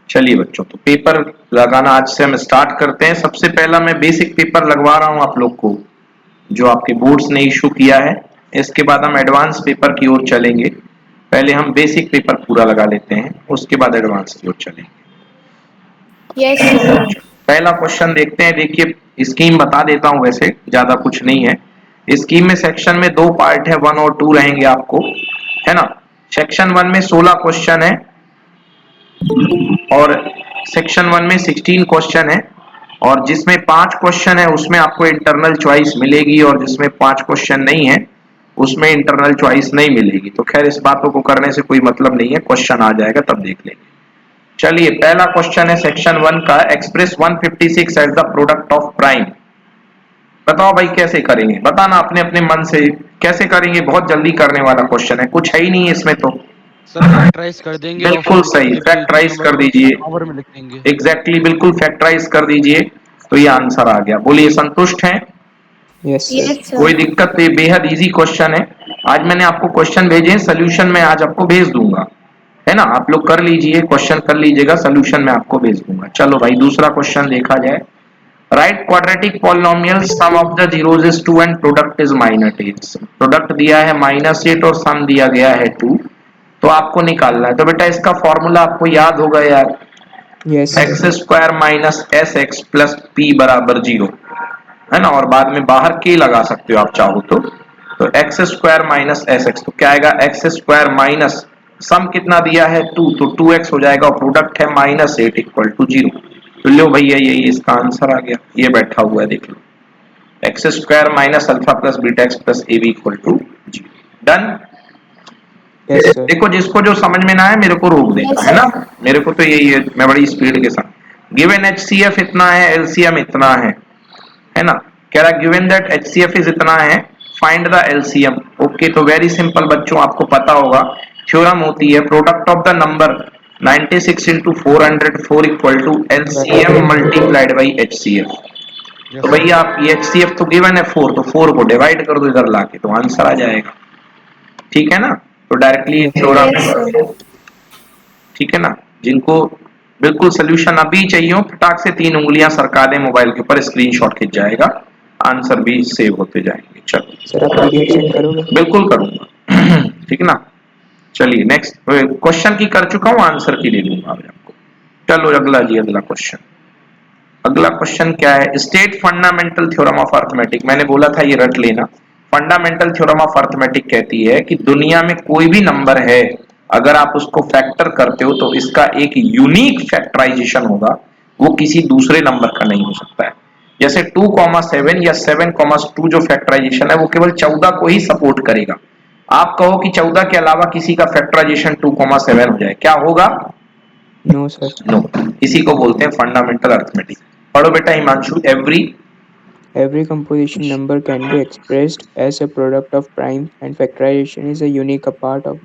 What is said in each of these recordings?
चलिए बच्चों, तो पेपर लगाना आज से हम स्टार्ट करते हैं। सबसे पहला मैं बेसिक पेपर लगवा रहा हूं आप लोग को, जो आपके बोर्ड्स ने इशू किया है। इसके बाद हम एडवांस पेपर की ओर चलेंगे। पहले हम बेसिक पेपर पूरा लगा लेते हैं, उसके बाद एडवांस की ओर चलेंगे। Yes sir. पहला क्वेश्चन देखते हैं। देखिए स्कीम बता देता हूं, वैसे ज्यादा कुछ नहीं है। स्कीम में सेक्शन में दो पार्ट है, 1 और 2 रहेंगे आपको, है ना। सेक्शन 1 में 16 क्वेश्चन है और सेक्शन 1 में 16 क्वेश्चन है, और जिसमें 5 क्वेश्चन है उसमें आपको इंटरनल चॉइस मिलेगी, और जिसमें 5 क्वेश्चन नहीं है उसमें इंटरनल चॉइस नहीं मिलेगी। तो खैर इस बातों को करने से कोई मतलब नहीं है, क्वेश्चन आ जाएगा तब देख लेंगे। चलिए पहला क्वेश्चन है सेक्शन 1 का, express 156 as the product of prime. बताओ भाई कैसे करेंगे, बताना अपने अपने मन से कैसे करेंगे। बहुत जल्दी करने वाला क्वेश्चन है, कुछ है ही नहीं इसमें तो। सर फैक्टराइज कर देंगे और बिल्कुल फिर सही, इक्वेशन फैक्टराइज नंबर कर को दीजिए। पावर में लिख देंगे। एग्जैक्टली बिल्कुल फैक्टराइज कर दीजिए, तो ये आंसर आ गया। बोलिए संतुष्ट हैं? Yes yes sir. सर। कोई दिक्कत नहीं, बेहद इजी क्वेश्चन है। आज मैंने आपको क्वेश्चन भेजे हैं, सोल्यूशन मैं आज आपको भेज दूंगा, है ना। आप लोग कर लीजिए, क्वेश्चन कर लीजिएगा, सोल्यूशन मैं आपको भेज दूंगा। चलो भाई दूसरा क्वेश्चन देखा जाए। Write quadratic polynomial, sum of the zeros is 2 and product is -8। Product दिया है -8 और सम दिया गया है 2, तो आपको निकालना है। तो बेटा इसका फॉर्मूला आपको याद होगा यार, yes x square minus S x plus P बराबर 0, है ना। और बाद में बाहर के लगा सकते हो आप चाहो तो x square minus S x, तो क्या आएगा, एक्स स्क्वायर माइनस सम कितना दिया है 2, तो 2x हो जाएगा, और प्रोडक्ट है -8 इक्वल टू 0। तो लो भैया यही इसका आंसर आ गया, ये बैठा हुआ है देख लो, x square minus alpha plus beta x plus a b equal to 0। Done. Yes sir. देखो जिसको जो समझ में ना आए मेरे को रोक देना, Yes, है ना। sir. मेरे को तो यही है, मैं बड़ी स्पीड के साथ। गिवन एचसीएफ इतना है, एलसीएम इतना है ना। कह रहा गिवन दैट एचसीएफ इज इतना है, फाइंड द एलसीएम। ओके, तो वेरी सिंपल बच्चों, आपको पता होगा थ्योरम होती है, product of the number 96 into 404 equal to LCM multiplied by HCF. तो यस सर। भैया आप ये एचसीएफ तो गिवन है 4, तो 4 को डिवाइड कर दो इधर लाके, तो आंसर आ जाएगा। ठीक है ना, तो डायरेक्टली थ्योरम Yes, sir. ठीक है ना। जिनको बिल्कुल सोल्यूशन अभी चाहिए हो, फटाक से 3 उंगलियां सरका दें मोबाइल के ऊपर, स्क्रीनशॉट खिंच जाएगा, आंसर भी सेव होते जाएंगे। चलो सर आप पीडीएफ सेंड करोगे? बिल्कुल करूंगा ठीक ना। चलिए नेक्स्ट क्वेश्चन की कर चुका हूं, आंसर की दे दूंगा अभी आपको। चलो अगला जी, अगला क्वेश्चन। अगला क्वेश्चन क्या है, state fundamental theorem of arithmetic. मैंने बोला था ये रट लेना। फंडामेंटल थ्योरम ऑफ अर्थमेटिक कहती है कि दुनिया में कोई भी नंबर है, अगर आप उसको फैक्टर करते हो तो इसका एक यूनिक फैक्टराइजेशन होगा, वो किसी दूसरे नंबर का नहीं हो सकता है। जैसे 2,7 या 7,2 जो फैक्टराइजेशन है वो केवल 14 को ही सपोर्ट करेगा। आप कहो कि 14 के अलावा किसी का फैक्टराइजेशन 2,7 हो जाए, क्या होगा? No sir. नो। इसी को बोलते हैं फंडामेंटल अर्थमेटिक। पढ़ो बेटा Himanshu. Every Every composition number can be expressed as a product of primes, and factorization is a unique part of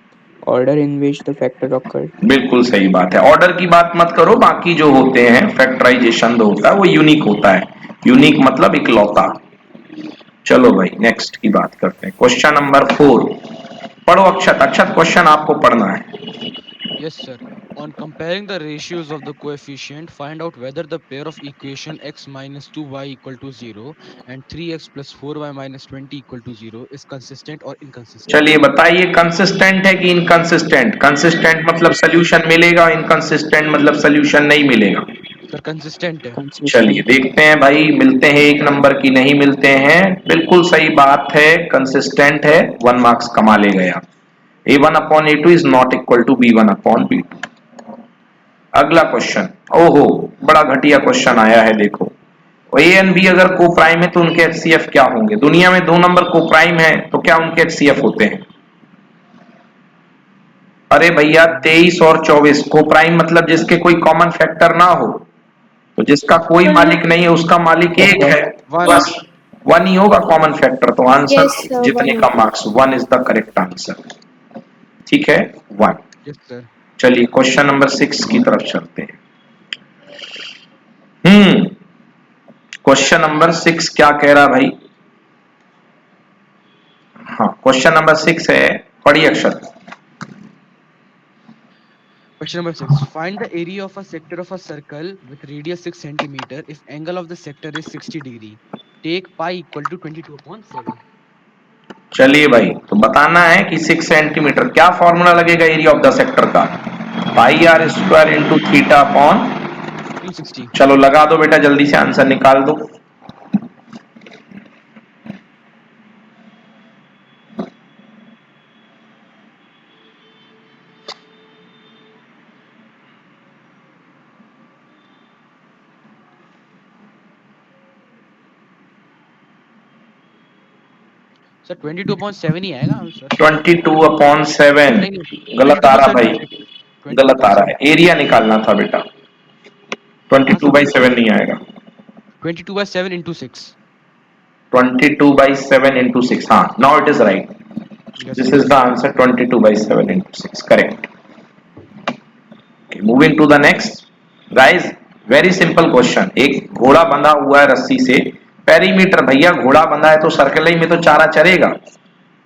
order in which the factor occurred. बिल्कुल सही बात है, ऑर्डर की बात मत करो, बाकी जो होते हैं फैक्टराइजेशन जो होता है वो यूनिक होता है। यूनिक मतलब इकलौता। चलो भाई नेक्स्ट की बात करते हैं, क्वेश्चन नंबर 4। पढ़ो अक्षत, अक्षत क्वेश्चन आपको पढ़ना है। Yes, sir. On comparing the ratios of the coefficient, find out whether the pair of equation x minus 2y equal to 0 and 3x plus 4y minus 20 equal to 0 is consistent or inconsistent. चलिए बताइए consistent है कि inconsistent. Consistent मतलब solution मिलेगा, inconsistent मतलब solution नहीं मिलेगा। Sir, consistent है। चलिए Consistent. देखते हैं भाई, मिलते हैं एक नंबर की नहीं मिलते हैं। बिल्कुल सही बात है, कंसिस्टेंट है, 1 मार्क्स कमा ले गया। a1/a2 is not equal to b1/b2। अगला क्वेश्चन, ओहो बड़ा घटिया क्वेश्चन आया है, देखो ए एंड बी अगर को प्राइम है तो उनके एचसीएफ क्या होंगे। दुनिया में 2 नंबर को प्राइम है तो क्या उनके एचसीएफ होते हैं? अरे भैया 23 और 24 को प्राइम मतलब जिसके कोई कॉमन फैक्टर ना हो, तो जिसका कोई मालिक नहीं है उसका मालिक एक है, One. बस 1 ही होगा कॉमन फैक्टर। तो आंसर Yes, sir. जितने One. का marks 1 is the correct answer. ठीक है 1। Yes, sir. चलिए क्वेश्चन नंबर 6 की तरफ चलते हैं। क्वेश्चन नंबर 6 क्या कह रहा भाई? हाँ क्वेश्चन नंबर 6 है, पढ़िए अक्षर। Question number 6. Find the area of a sector of a circle with radius 6 centimeter if angle of the sector is 60 degree. Take pi equal to 22/7. चलिए भाई, तो बताना है कि 6 सेंटीमीटर क्या फॉर्मूला लगेगा एरिया ऑफ द सेक्टर का, pi r square into theta upon, 260. चलो लगा दो बेटा, जल्दी से आंसर निकाल दो। सर 22/7 ही आएगा आंसर। 22/7 नहीं नहीं, गलत आ रहा 22/7 भाई, नहीं, गलत आ रहा है, 22/7। एरिया निकालना था बेटा, 22/7 नहीं आएगा। 22/7 into 6। 22/7 into 6, हाँ, now it is right. Yes This sir। is the answer, 22/7 into 6, correct. Okay, moving to the next, guys, very simple question। एक घोड़ा बंधा हुआ है रस्सी से, पेरीमीटर, भैया घोड़ा बंधा है तो सर्कल ही में तो चारा चरेगा,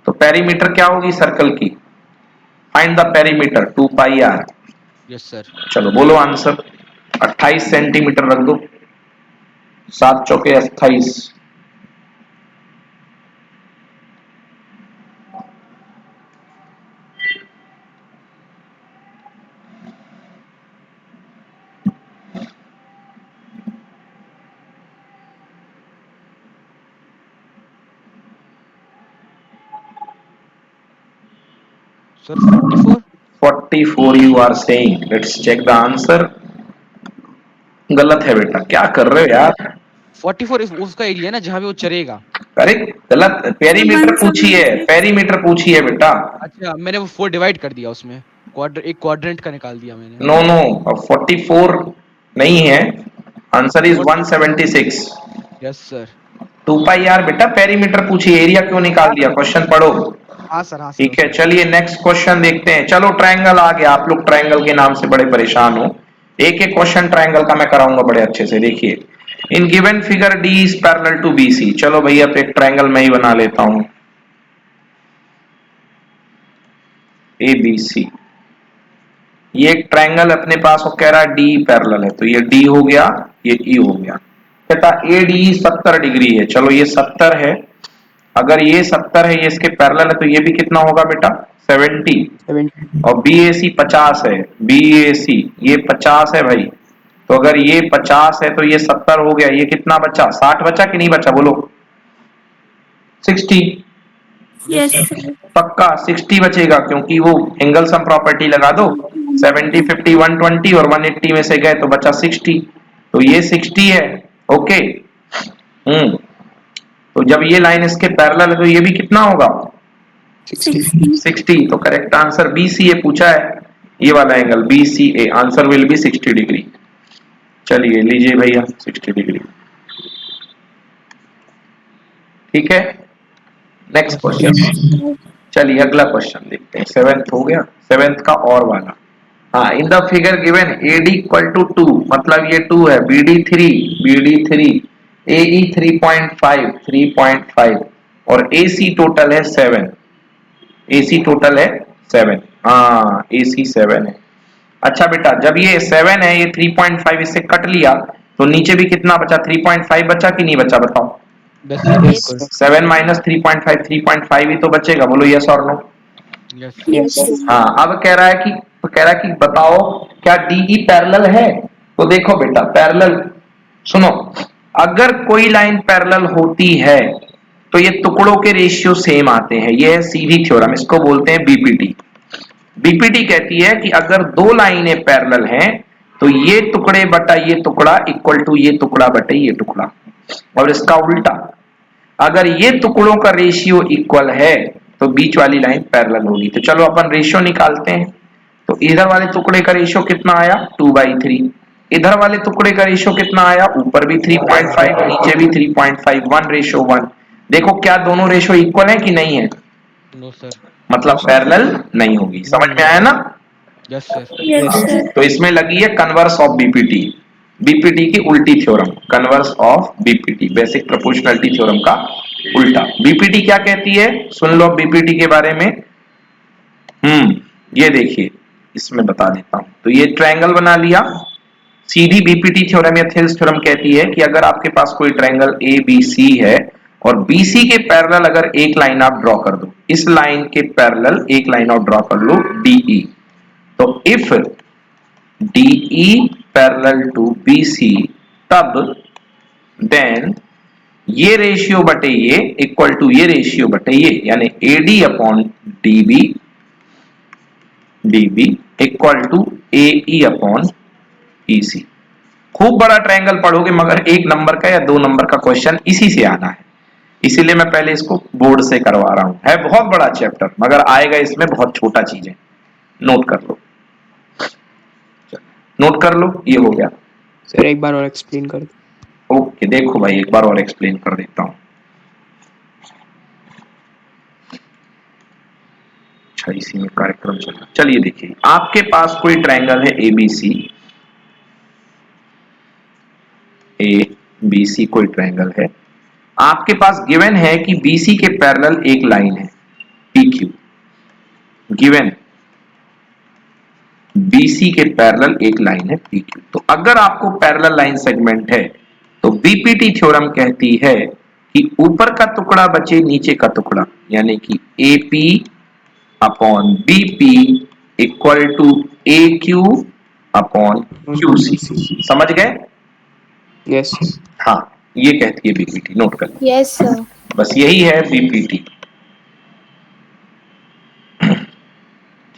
तो पेरीमीटर क्या होगी सर्कल की, find the perimeter, 2 pi r. Yes sir. चलो बोलो आंसर, 28 सेंटीमीटर रख दो, 7 चौके 28। Sir 44। 44 you are saying, let's check the answer। गलत है बेटा, क्या कर रहे हो यार, 44 उसका एरिया है ना जहाँ पे वो चरेगा। करेक्ट, गलत, पेरीमीटर पूछी है, पेरीमीटर पूछी है बेटा। अच्छा मैंने वो 4 डिवाइड कर दिया उसमें, एक क्वाड्रेंट का निकाल दिया मैंने। नो नो, अब 44 नहीं है, answer is 176। Yes sir. 2 pi r बेटा, पेरीमीटर पूछी, एरिया क्यों निकाल दिया, क्वेश्चन पढ़ो। हाँ सर हाँ सर। ठीक है, चलिए नेक्स्ट क्वेश्चन देखते हैं। चलो ट्रायंगल आ गया, आप लोग ट्रायंगल के नाम से बड़े परेशान हो, एक एक क्वेश्चन ट्रायंगल का मैं कराऊंगा बड़े अच्छे से। देखिए, in given figure D is parallel to BC, चलो भैया तो एक ट्रायंगल मैं ही बना लेता हूं, ए बी सी। ये एक ट्रायंगल अपने पास वो कह रहा है डी पैरेलल है, तो ये डी हो गया, ये ई हो गया। कहता ए डी 70 डिग्री है, चलो ये 70 है, अगर ये 70 है, ये इसके पैरेलल है, तो ये भी कितना होगा बेटा, 70। 70। और बी ए सी 50 है, बी ए सी ये 50 है भाई, तो अगर ये 50 है तो ये 70 हो गया, ये कितना बचा, 60 बचा कि नहीं बचा, बोलो 60। Yes, sir. पक्का 60 बचेगा, क्योंकि वो एंगल सम प्रॉपर्टी लगा दो, 70 50 120 और 180 में से गए तो बचा 60, तो ये 60 है। ओके, तो जब ये लाइन इसके पैरेलल है तो ये भी कितना होगा, 60। तो correct answer B C A पूछा है, ये वाला angle B C A, answer will be 60 degree. चलिए लीजिए भैया 60 डिग्री, ठीक है। नेक्स्ट क्वेश्चन, चलिए अगला क्वेश्चन देखते हैं, 7th हो गया, 7th का और वाला। हाँ, in the figure given AD equal to 2, मतलब ये 2 है, BD 3, AE 3.5 और AC टोटल है 7, AC टोटल है 7, हाँ AC 7 है। अच्छा बेटा, जब ये 7 है, ये 3.5 इससे कट लिया, तो नीचे भी कितना बचा, 3.5 बचा कि नहीं बचा, बताओ। Yes sir Yes. बिल्कुल। 7 माइनस 3.5 ही तो बचेगा, बोलो यस और नो। Yes Yes. हाँ, अब कह रहा है कि बताओ क्या DE पैरेलल है, तो देखो बेटा पैरेलल, सुनो, अगर कोई लाइन पैरेलल होती है तो ये टुकड़ों के रेशियो सेम आते हैं, ये है सीधी थ्योरम, इसको बोलते हैं बीपीटी। बीपीटी कहती है कि अगर दो लाइनें पैरेलल हैं तो ये टुकड़े बटा ये टुकड़ा इक्वल टू ये टुकड़ा बटे ये टुकड़ा, और इसका उल्टा, अगर ये टुकड़ों का रेशियो इक्वल है तो बीच वाली लाइन पैरेलल होगी। तो चलो अपन रेशियो निकालते हैं, तो इधर वाले टुकड़े का रेशियो कितना आया, 2/3, इधर वाले टुकड़े का रेशियो कितना आया, ऊपर भी 3.5 नीचे भी 3.5, 1:1। देखो क्या दोनों रेशियो इक्वल है कि नहीं है, नो सर। मतलब पैरेलल नहीं होगी, समझ में आया ना। Yes sir. Yes, sir. तो इसमें लगी है कन्वर्स ऑफ बीपीटी, बीपीटी की उल्टी theorem, converse of BPT, basic proportionality theorem का उल्टा। बीपीटी क्या कहती है, सुन लो बीपीटी के बारे में। ये देखिए, इसमें बता देता हूं। तो ये ट्रायंगल बना लिया। सीधी बीपीटी थ्योरम या थिल्स थ्योरम कहती है कि अगर आपके पास कोई ट्रायंगल ए बी सी है और बीसी के पैरेलल अगर एक लाइन आप ड्रॉ कर दो, इस लाइन के पैरेलल एक लाइन और ड्रॉ कर लो डीई, तो if DE parallel to BC, तब देन ये रेशियो बटे ये इक्वल टू ये रेशियो बटे ये, यानी AD upon DB equal to AE upon EC। खूब बड़ा ट्रायंगल पढ़ोगे मगर एक नंबर का या 2 नंबर का क्वेश्चन इसी से आना है, इसीलिए मैं पहले इसको बोर्ड से करवा रहा हूं। है बहुत बड़ा चैप्टर मगर आएगा इसमें बहुत छोटा चीजें। नोट कर लो, नोट कर लो, ये हो गया। सर एक बार और एक्सप्लेन कर दो। ओके, देखो भाई एक बार और एक्सप्लेन कर देता हूं। अच्छा, इसी में कार्यक्रम चल रहा। चलिए देखिए, आपके पास कोई ट्रायंगल है ABC, ABC कोई ट्रायंगल है। आपके पास गिवन है कि BC के पैरेलल एक लाइन है PQ, गिवन BC के पैरेलल एक लाइन है PQ। तो अगर आपको पैरेलल लाइन सेगमेंट है तो बीपीटी थ्योरम कहती है कि ऊपर का टुकड़ा बचे नीचे का टुकड़ा, यानी कि AP upon BP equal to AQ upon QC। समझ गए? यस। हाँ, ये कहती है बीपीटी, नोट कर। Yes sir. बस यही है बीपीटी।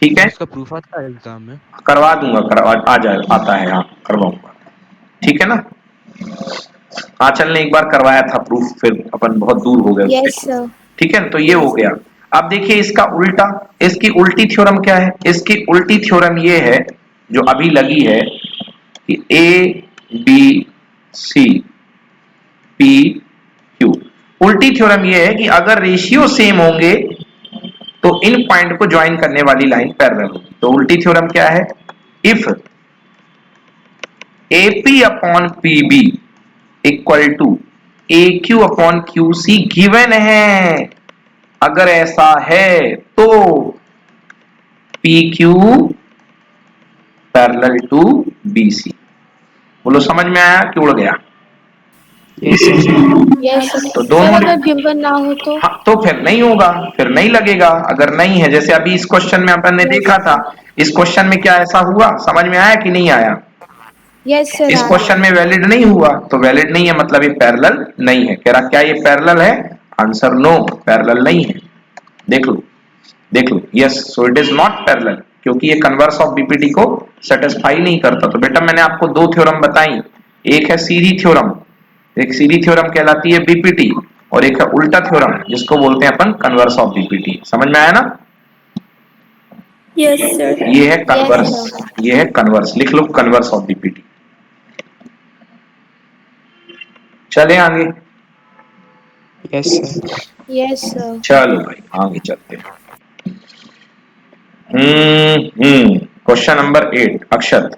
ठीक है, इसका प्रूफ आता है एग्जाम में? करवा दूंगा, करवा आ जाए, आता है, हाँ करवाऊंगा। ठीक है ना? आंचल ने एक बार करवाया था प्रूफ, फिर अपन बहुत दूर हो गए यस उससे। सर। ठीक है, तो ये हो गया। अब देखिए इसका उल्टा, इसकी उल्टी थ्योरम क्या है? इसकी उल्टी थ्योरम ये है जो अभी लगी है कि ABC PQ। उल्टी थ्योरम ये है कि अगर रेशियो सेम होंगे तो इन पॉइंट को ज्वाइन करने वाली लाइन पैरेलल होगी। तो उल्टी थ्योरम क्या है? If AP upon PB equal to AQ upon QC given है, अगर ऐसा है तो PQ पैरेलल टू BC। बोलो समझ में आया कि उड़ गया? यस तो सर। दोनों अगर गिवन ना हो तो? हाँ, तो फिर नहीं होगा, फिर नहीं लगेगा। अगर नहीं है, जैसे अभी इस क्वेश्चन में अपन ने देखा था, इस क्वेश्चन में क्या ऐसा हुआ? समझ में आया कि नहीं आया? Yes sir. इस क्वेश्चन में वैलिड नहीं हुआ, तो वैलिड नहीं है मतलब ये पैरेलल नहीं है। कह रहा क्या ये पैरेलल है? आंसर नो, पैरेलल नहीं है। देख लो, देख लो, yes, so it is not parallel, क्योंकि ये कन्वर्स ऑफ बीपीटी को सेटिस्फाई नहीं करता। तो बेटा मैंने आपको दो थ्योरम बताई, एक है सीधी थ्योरम, एक सीधी थ्योरम कहलाती है बीपीटी, और एक है उल्टा थ्योरम जिसको बोलते हैं अपन कन्वर्स ऑफ बीपीटी। समझ में आया ना? Yes sir. ये है कन्वर्स, ये है कन्वर्स, लिख लो कन्वर्स ऑफ बीपीटी। चले आगे? Yes sir. Yes sir. चलो भाई आगे चलते हैं। Question number 8, Akshat.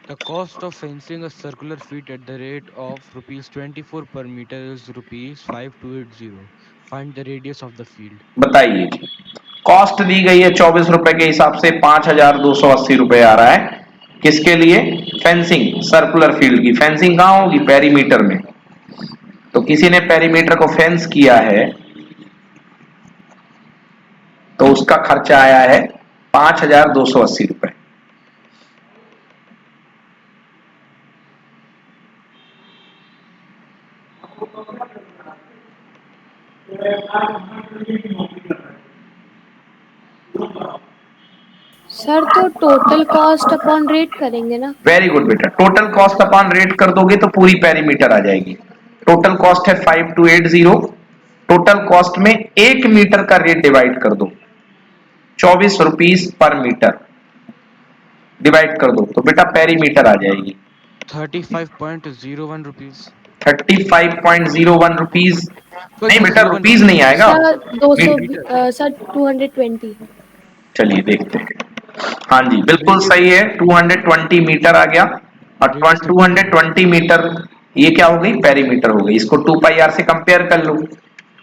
The cost of fencing a circular feet at the rate of rupees 24 per meter is rupees 5280. Find the radius of the field. बताइए, cost दी गई है 24 रुपए के हिसाब से 5280 रुपए आ रहा है। किसके लिए? फेंसिंग, सर्कुलर फील्ड की। फेंसिंग कहां होगी? पेरीमीटर में। तो किसी ने पेरीमीटर को फेंस किया है तो उसका खर्चा आया है 5280 रुपए। सर तो टोटल कॉस्ट अपॉन रेट करेंगे ना? वेरी गुड बेटा, टोटल कॉस्ट अपॉन रेट कर दोगे तो पूरी पेरीमीटर आ जाएगी। टोटल कॉस्ट है 5280। टोटल कॉस्ट में 1 मीटर का रेट डिवाइड कर दो, 24 रुपीस पर मीटर डिवाइड कर दो, तो बेटा पेरीमीटर आ जाएगी 35.01 rupees. 35.01 रुपीस। नहीं बेटा, रुपीस नहीं आएगा। Sir 200 sir 220। चलिए देखते हैं। हाँ जी बिल्कुल सही है, 220 मीटर आ गया। और 220 मीटर ये क्या हो गई? पेरीमीटर हो गई। इसको 2 पाई आर से कंपेयर कर लो।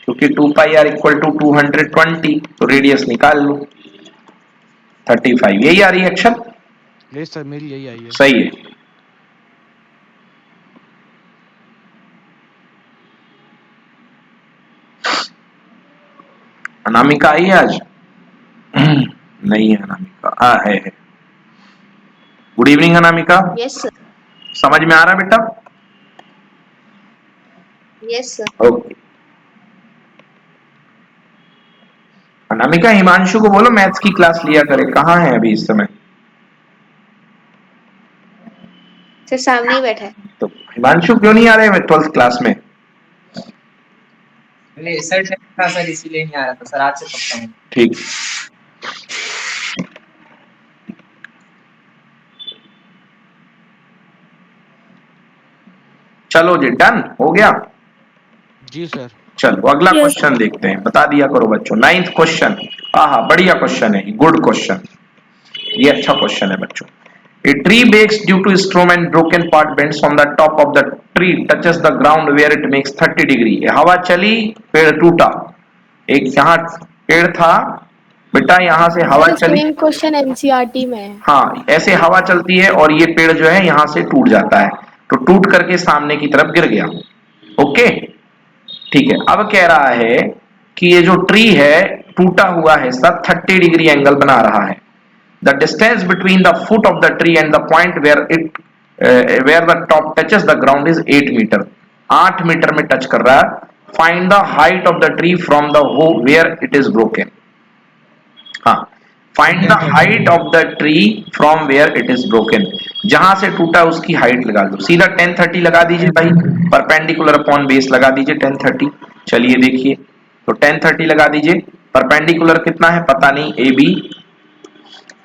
क्योंकि 2πr इक्वल टू 220, तो रेडियस निकाल लो 35। यही आ रही है अक्षर? यस सर, मेरी यही आई है। सही है। अनामिका आई है आज? नहीं है अनामिका। है। Good evening Anamika. Yes sir. समझ में आ रहा है बेटा? Yes sir. Okay. Anamika Himanshu को बोलो मैथ्स की क्लास लिया करे। कहाँ है अभी इस समय? सर सामने ही बैठा है। तो हिमांशु क्यों नहीं आ रहे 12th क्लास में? रिसल्ट था सर, इसीलिए नहीं आ रहा था सर। आज से पक्का हूँ। ठीक। चलो जी, डन हो गया। जी सर। चलो अगला क्वेश्चन देखते हैं। बता दिया करो बच्चों। 9th question. हाँ, बढ़िया क्वेश्चन है, गुड क्वेश्चन। ये अच्छा क्वेश्चन है बच्चों। A tree breaks due to storm and broken part bends on the top of the tree touches the ground where it makes 30 degree। हवा चली, पेड़ टूटा। एक यहाँ पेड़ था बेटा, यहाँ से हवा चली। सेम क्वेश्चन एनसीईआरटी में है। हाँ, ऐसे हवा चलती है और ये पेड़ जो है यहाँ से टूट जाता है, तो टूट करके सामने की तरफ गिर गया। ओके, ठीक है। अब कह रहा है कि ये जो ट्री है टूटा हुआ है सब 30 डिग्री एंगल बना रहा है। The distance between the foot of the tree and the point where the top touches the ground is 8 meter। 8 metre में टच कर रहा है। Find the height of the tree from the where it is broken। हाँ, find the height of the tree from where it is broken। जहां से टूटा उसकी height लगा दो। सीधा 1030 लगा दीजिए भाई, परपेंडिकुलर अपॉन बेस लगा दीजिए 1030। चलिए देखिए, तो 1030 लगा दीजिए। परपेंडिकुलर कितना है पता नहीं, ए बी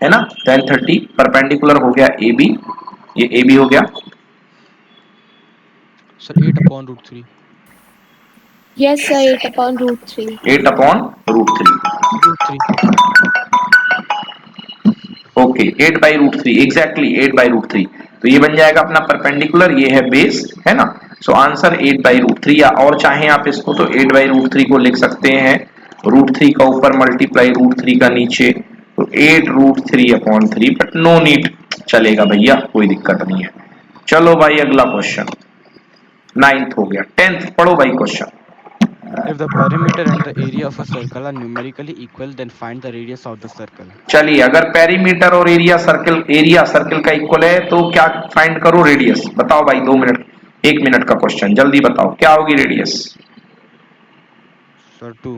है ना। 1030 परपेंडिकुलर हो गया ए बी, ये ए बी हो गया sir 8/√3। Yes sir, 8/√3। 8/√3। Okay, 8/√3 exactly 8/√3। तो ये बन जाएगा अपना परपेंडिकुलर, ये है बेस, है ना। So answer 8/√3। या और चाहें आप इसको तो 8/√3 को लिख सकते हैं, √3 का ऊपर मल्टीप्लाई √3 का नीचे, तो 8√3/3। बट नो नीड, चलेगा भैया, कोई दिक्कत नहीं है। चलो भाई अगला क्वेश्चन। 9th हो गया। 10th पढ़ो भाई question. If the perimeter and the area of a circle are numerically equal, then find the radius of the circle। चलिए, अगर पेरीमीटर और एरिया सर्कल का इक्वल है तो क्या फाइंड करो? रेडियस। बताओ भाई, 2 मिनट 1 मिनट का क्वेश्चन, जल्दी बताओ क्या होगी रेडियस? सर 2।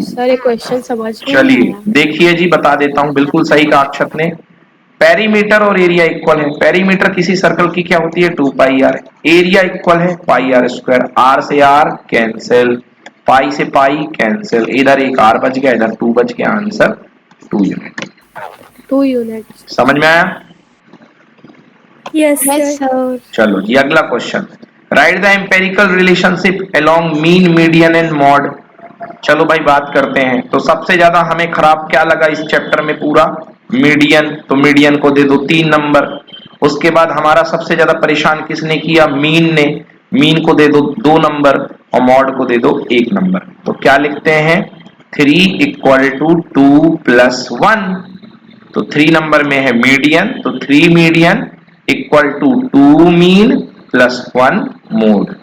सर ये क्वेश्चन समझ में नहीं चलिए आया। देखिए जी, बता देता हूं। बिल्कुल सही कहा अक्षत ने। पेरीमीटर और एरिया इक्वल है। पेरीमीटर किसी सर्कल की क्या होती है? 2πr। एरिया इक्वल है πr²। r से r कैंसिल, पाई से पाई कैंसिल, इधर एक r बच गया, इधर 2 बच गया। Answer 2 unit. 2 यूनिट। समझ में आया? Yes sir. चलो जी अगला question. Right the empirical relationship along mean, median and mod. चलो भाई बात करते हैं। तो सबसे ज्यादा हमें खराब क्या लगा इस चैप्टर में? पूरा मीडियन। तो मीडियन को दे दो 3 नंबर। उसके बाद हमारा सबसे ज्यादा परेशान किसने किया? मीन ने। मीन को दे दो 2 नंबर और मॉड को दे दो 1 नंबर। तो क्या लिखते हैं? 3 = 2 + 1। तो 3 नंबर में है मीडियन, तो 3 median equal to 2 mean plus 1 mode.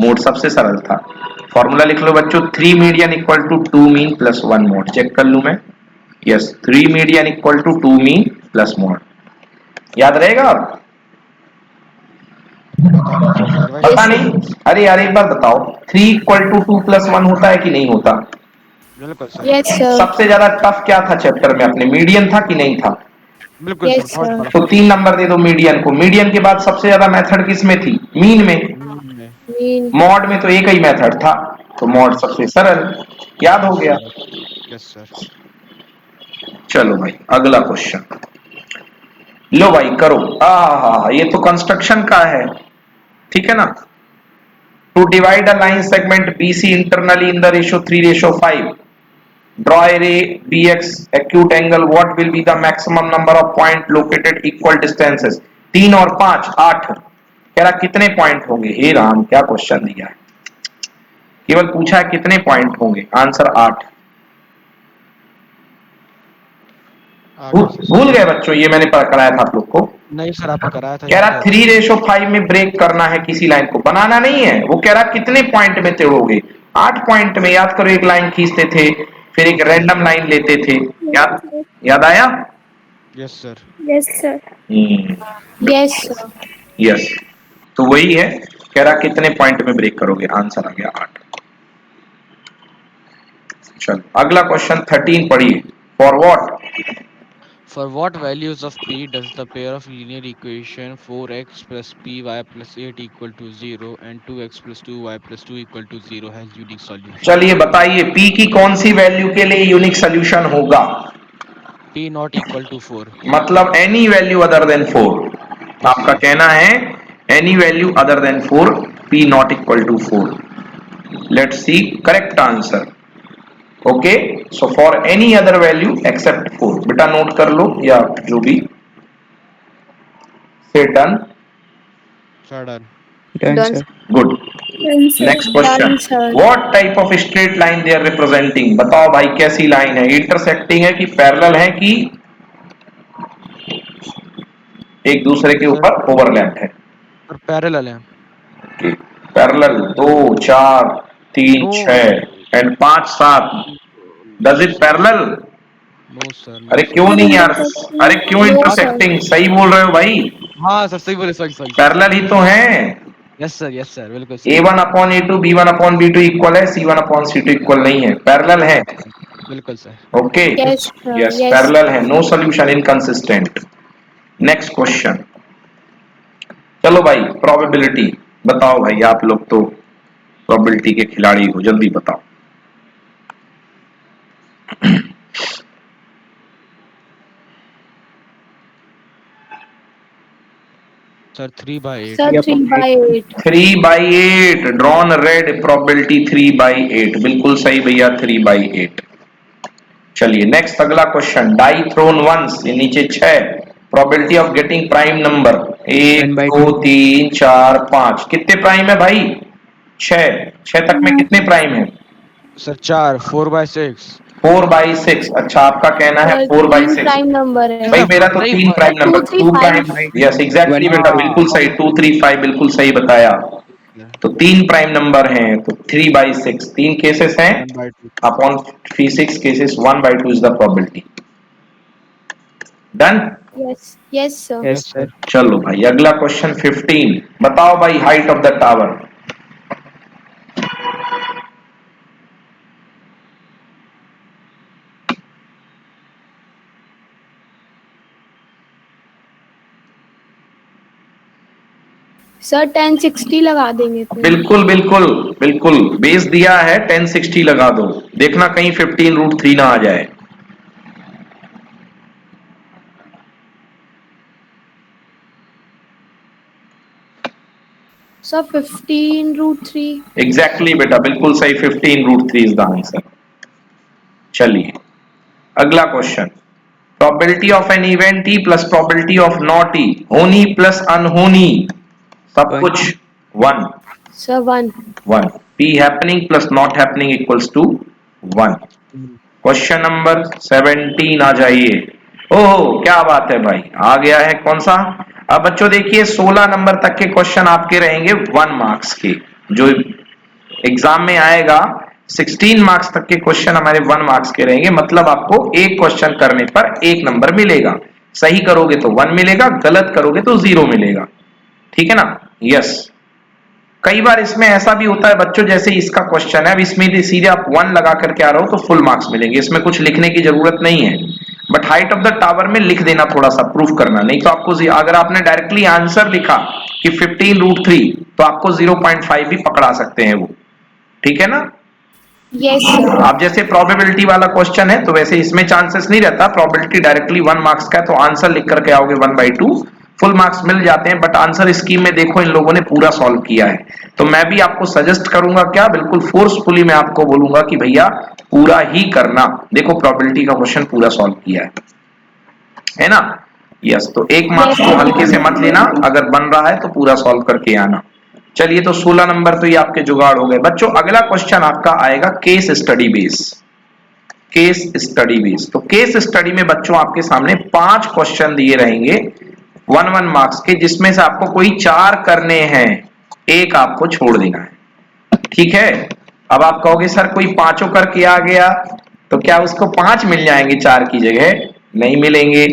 Mode सबसे सरल था। फॉर्मूला लिख लो बच्चों, 3 median equal to 2 mean plus 1 mode. Check कर लूं मैं। Yes, 3 median equal to 2 mean plus mode. याद रहेगा? पता नहीं। अरे यार एक बार बताओ, 3 = 2 + 1 होता है कि नहीं होता? बिल्कुल सर। Yes sir. सबसे ज्यादा टफ क्या था चैप्टर में अपने? मीडियन था कि नहीं था? बिल्कुल Yes, सर, बहुत sir। बड़ा। तो 3 नंबर दे दो मीडियन को। मीडियन के बाद सबसे ज्यादा मेथड किस में थी? मीन में। मीन। मॉड में तो एक ही मेथड था, तो मॉड सबसे सरल। याद हो गया? Yes sir. चलो भाई अगला क्वेश्चन लो भाई, करो। ये तो कंस्ट्रक्शन का है, ठीक है ना। To divide a line segment BC internally in the ratio 3:5, draw a ray BX acute angle, what will be the maximum number of point located equal distances? 3 और 5 8। कह रहा कितने पॉइंट होंगे? हे राम, क्या क्वेश्चन दिया है, केवल पूछा है कितने पॉइंट होंगे, आंसर 8। भूल गए बच्चों, ये मैंने कराया था आप लोग को। नहीं सर, आपने कराया था। कह रहा 3:5 में ब्रेक करना है किसी लाइन को, बनाना नहीं है। वो कह रहा कितने पॉइंट में तोड़ोगे, 8 पॉइंट में। याद करो, एक लाइन खींचते थे, फिर एक रैंडम लाइन लेते थे। याद आया? Yes sir. Yes sir. Yes sir. Yes, तो वही है। कह रहा कितने पॉइंट में ब्रेक करोगे, आंसर आ गया 8। चलो अगला क्वेश्चन 13 पढ़िए। For what? For what values of p does the pair of linear equation 4x plus py plus 8 equal to 0 and 2x plus 2y plus 2 equal to 0 has unique solution? चलिए बताइए, p की कौन सी value के लिए unique solution होगा? p not equal to 4. मतलब any value other than 4। आपका कहना है any value other than 4, p not equal to 4। Let's see correct answer. Okay, so for any other value except 4। बेटा नोट कर लो या जो भी। Say done? Sir, done. Done, Done. sir. Good. Next question, what type of straight line they are representing? बताओ भाई कैसी line है, इंटरसेक्टिंग है कि पैरेलल है कि एक दूसरे के ऊपर ओवरलैप है? और पैरेलल है। Parallel 2 4 3 No. 6 and 5 7। Does it parallel? No sir. अरे क्यों नहीं यार, अरे क्यों इंटरसेक्टिंग? सही बोल रहे हो भाई, हाँ सर, सही बोले। सॉरी। पैरेलल ही तो है। यस सर, बिल्कुल। A1 upon A2 B1 upon B2 equal है, C1 अपॉन C2 इक्वल नहीं है, पैरेलल है। बिल्कुल sir. Okay, yes yes parallel है, no solution, inconsistent. Next question, चलो भाई प्रोबेबिलिटी बताओ भाई, आप लोग तो प्रोबेबिलिटी के खिलाड़ी हो, जल्दी बताओ। Sir 3/8। Sir 3/8। 3/8 drawn red, probability 3/8 बिल्कुल सही भैया, 3/8। चलिए नेक्स्ट अगला क्वेश्चन, डाई थ्रोन वंस, ये नीचे 6, probability of getting prime number 1 2 3 4 5। कितने प्राइम है भाई? 6 तक में कितने प्राइम है? सर 4, 4/6। 4/6। अच्छा आपका कहना है 4/6 प्राइम नंबर है भाई, मेरा तो 3 prime number, 2 prime. 235। Yes exactly बेटा, बिल्कुल सही, 235 बिल्कुल सही बताया। तो 3 प्राइम नंबर हैं, तो 3/6 3 केसेस हैं 1/2। Upon 6 cases, 1/2 is the probability. Done? Yes sir. Yes, sir. चलो भाई अगला क्वेश्चन 15, बताओ भाई height of the tower. Sir 1060 लगा देंगे फिर। बिल्कुल बिल्कुल बिल्कुल, बेस दिया है 1060 लगा दो, देखना कहीं 15√3 ना आ जाए। सर 15√3। एग्जैक्टली बेटा, बिल्कुल सही, 15√3 इज द आंसर। चलिए अगला question, probability of an event E plus probability of not E, होनी प्लस अनहोनी, सब One. कुछ 1। Sir 1। P happening plus not happening equals to 1। Question number 17 आ जाइए। ओह क्या बात है भाई, आ गया है कौन सा? अब बच्चों देखिए 16 नंबर तक के क्वेश्चन आपके रहेंगे 1 मार्क्स के, जो एग्जाम में आएगा 16 मार्क्स तक के क्वेश्चन हमारे 1 मार्क्स के रहेंगे। मतलब आपको एक क्वेश्चन करने पर 1 नंबर मिलेगा, सही करोगे तो 1 मिलेगा, गलत करोगे तो 0 मिलेगा, ठीक है ना? यस। कई बार इसमें ऐसा भी होता है बच्चों, जैसे इसका क्वेश्चन है, अब इसमें सीधे आप 1 लगा करके आ रहे हो तो फुल मार्क्स मिलेंगे, इसमें कुछ लिखने की जरूरत नहीं है। But height of the tower में लिख देना, थोड़ा सा प्रूफ करना, नहीं तो आपको, अगर आपने डायरेक्टली आंसर लिखा कि 15√3 तो आपको 0.5 भी पकड़ा सकते हैं वो, ठीक है ना? Yes sir. आप जैसे प्रोबेबिलिटी वाला क्वेश्चन है तो वैसे इसमें चांसेस नहीं रहता, प्रोबेबिलिटी डायरेक्टली 1 मार्क्स का है, तो आंसर लिख करके आओगे 1/2, फुल मार्क्स मिल जाते हैं। बट आंसर स्कीम में देखो इन लोगों ने पूरा सॉल्व किया है, तो मैं भी आपको सजेस्ट करूंगा, क्या बिल्कुल फोर्सफुली मैं आपको बोलूंगा कि भैया पूरा ही करना। देखो प्रोबेबिलिटी का क्वेश्चन पूरा सॉल्व किया है ना? यस, तो 1 मार्क्स को हल्के से मत लेना, अगर बन रहा है तो पूरा सॉल्व करके आना। चलिए तो 16 नंबर तो ये आपके जुगाड़ हो गए बच्चों। अगला क्वेश्चन आपका आएगा case study base. Case study base, तो केस स्टडी में बच्चों आपके सामने 5 क्वेश्चन दिए रहेंगे 1 मार्क्स के, जिसमें से आपको कोई 4 करने हैं, एक आपको छोड़ देना है। ठीक है। अब आप कहोगे सर कोई पांचों करके आ गया तो क्या उसको 5 मिल जाएंगे 4 की जगह? नहीं मिलेंगे।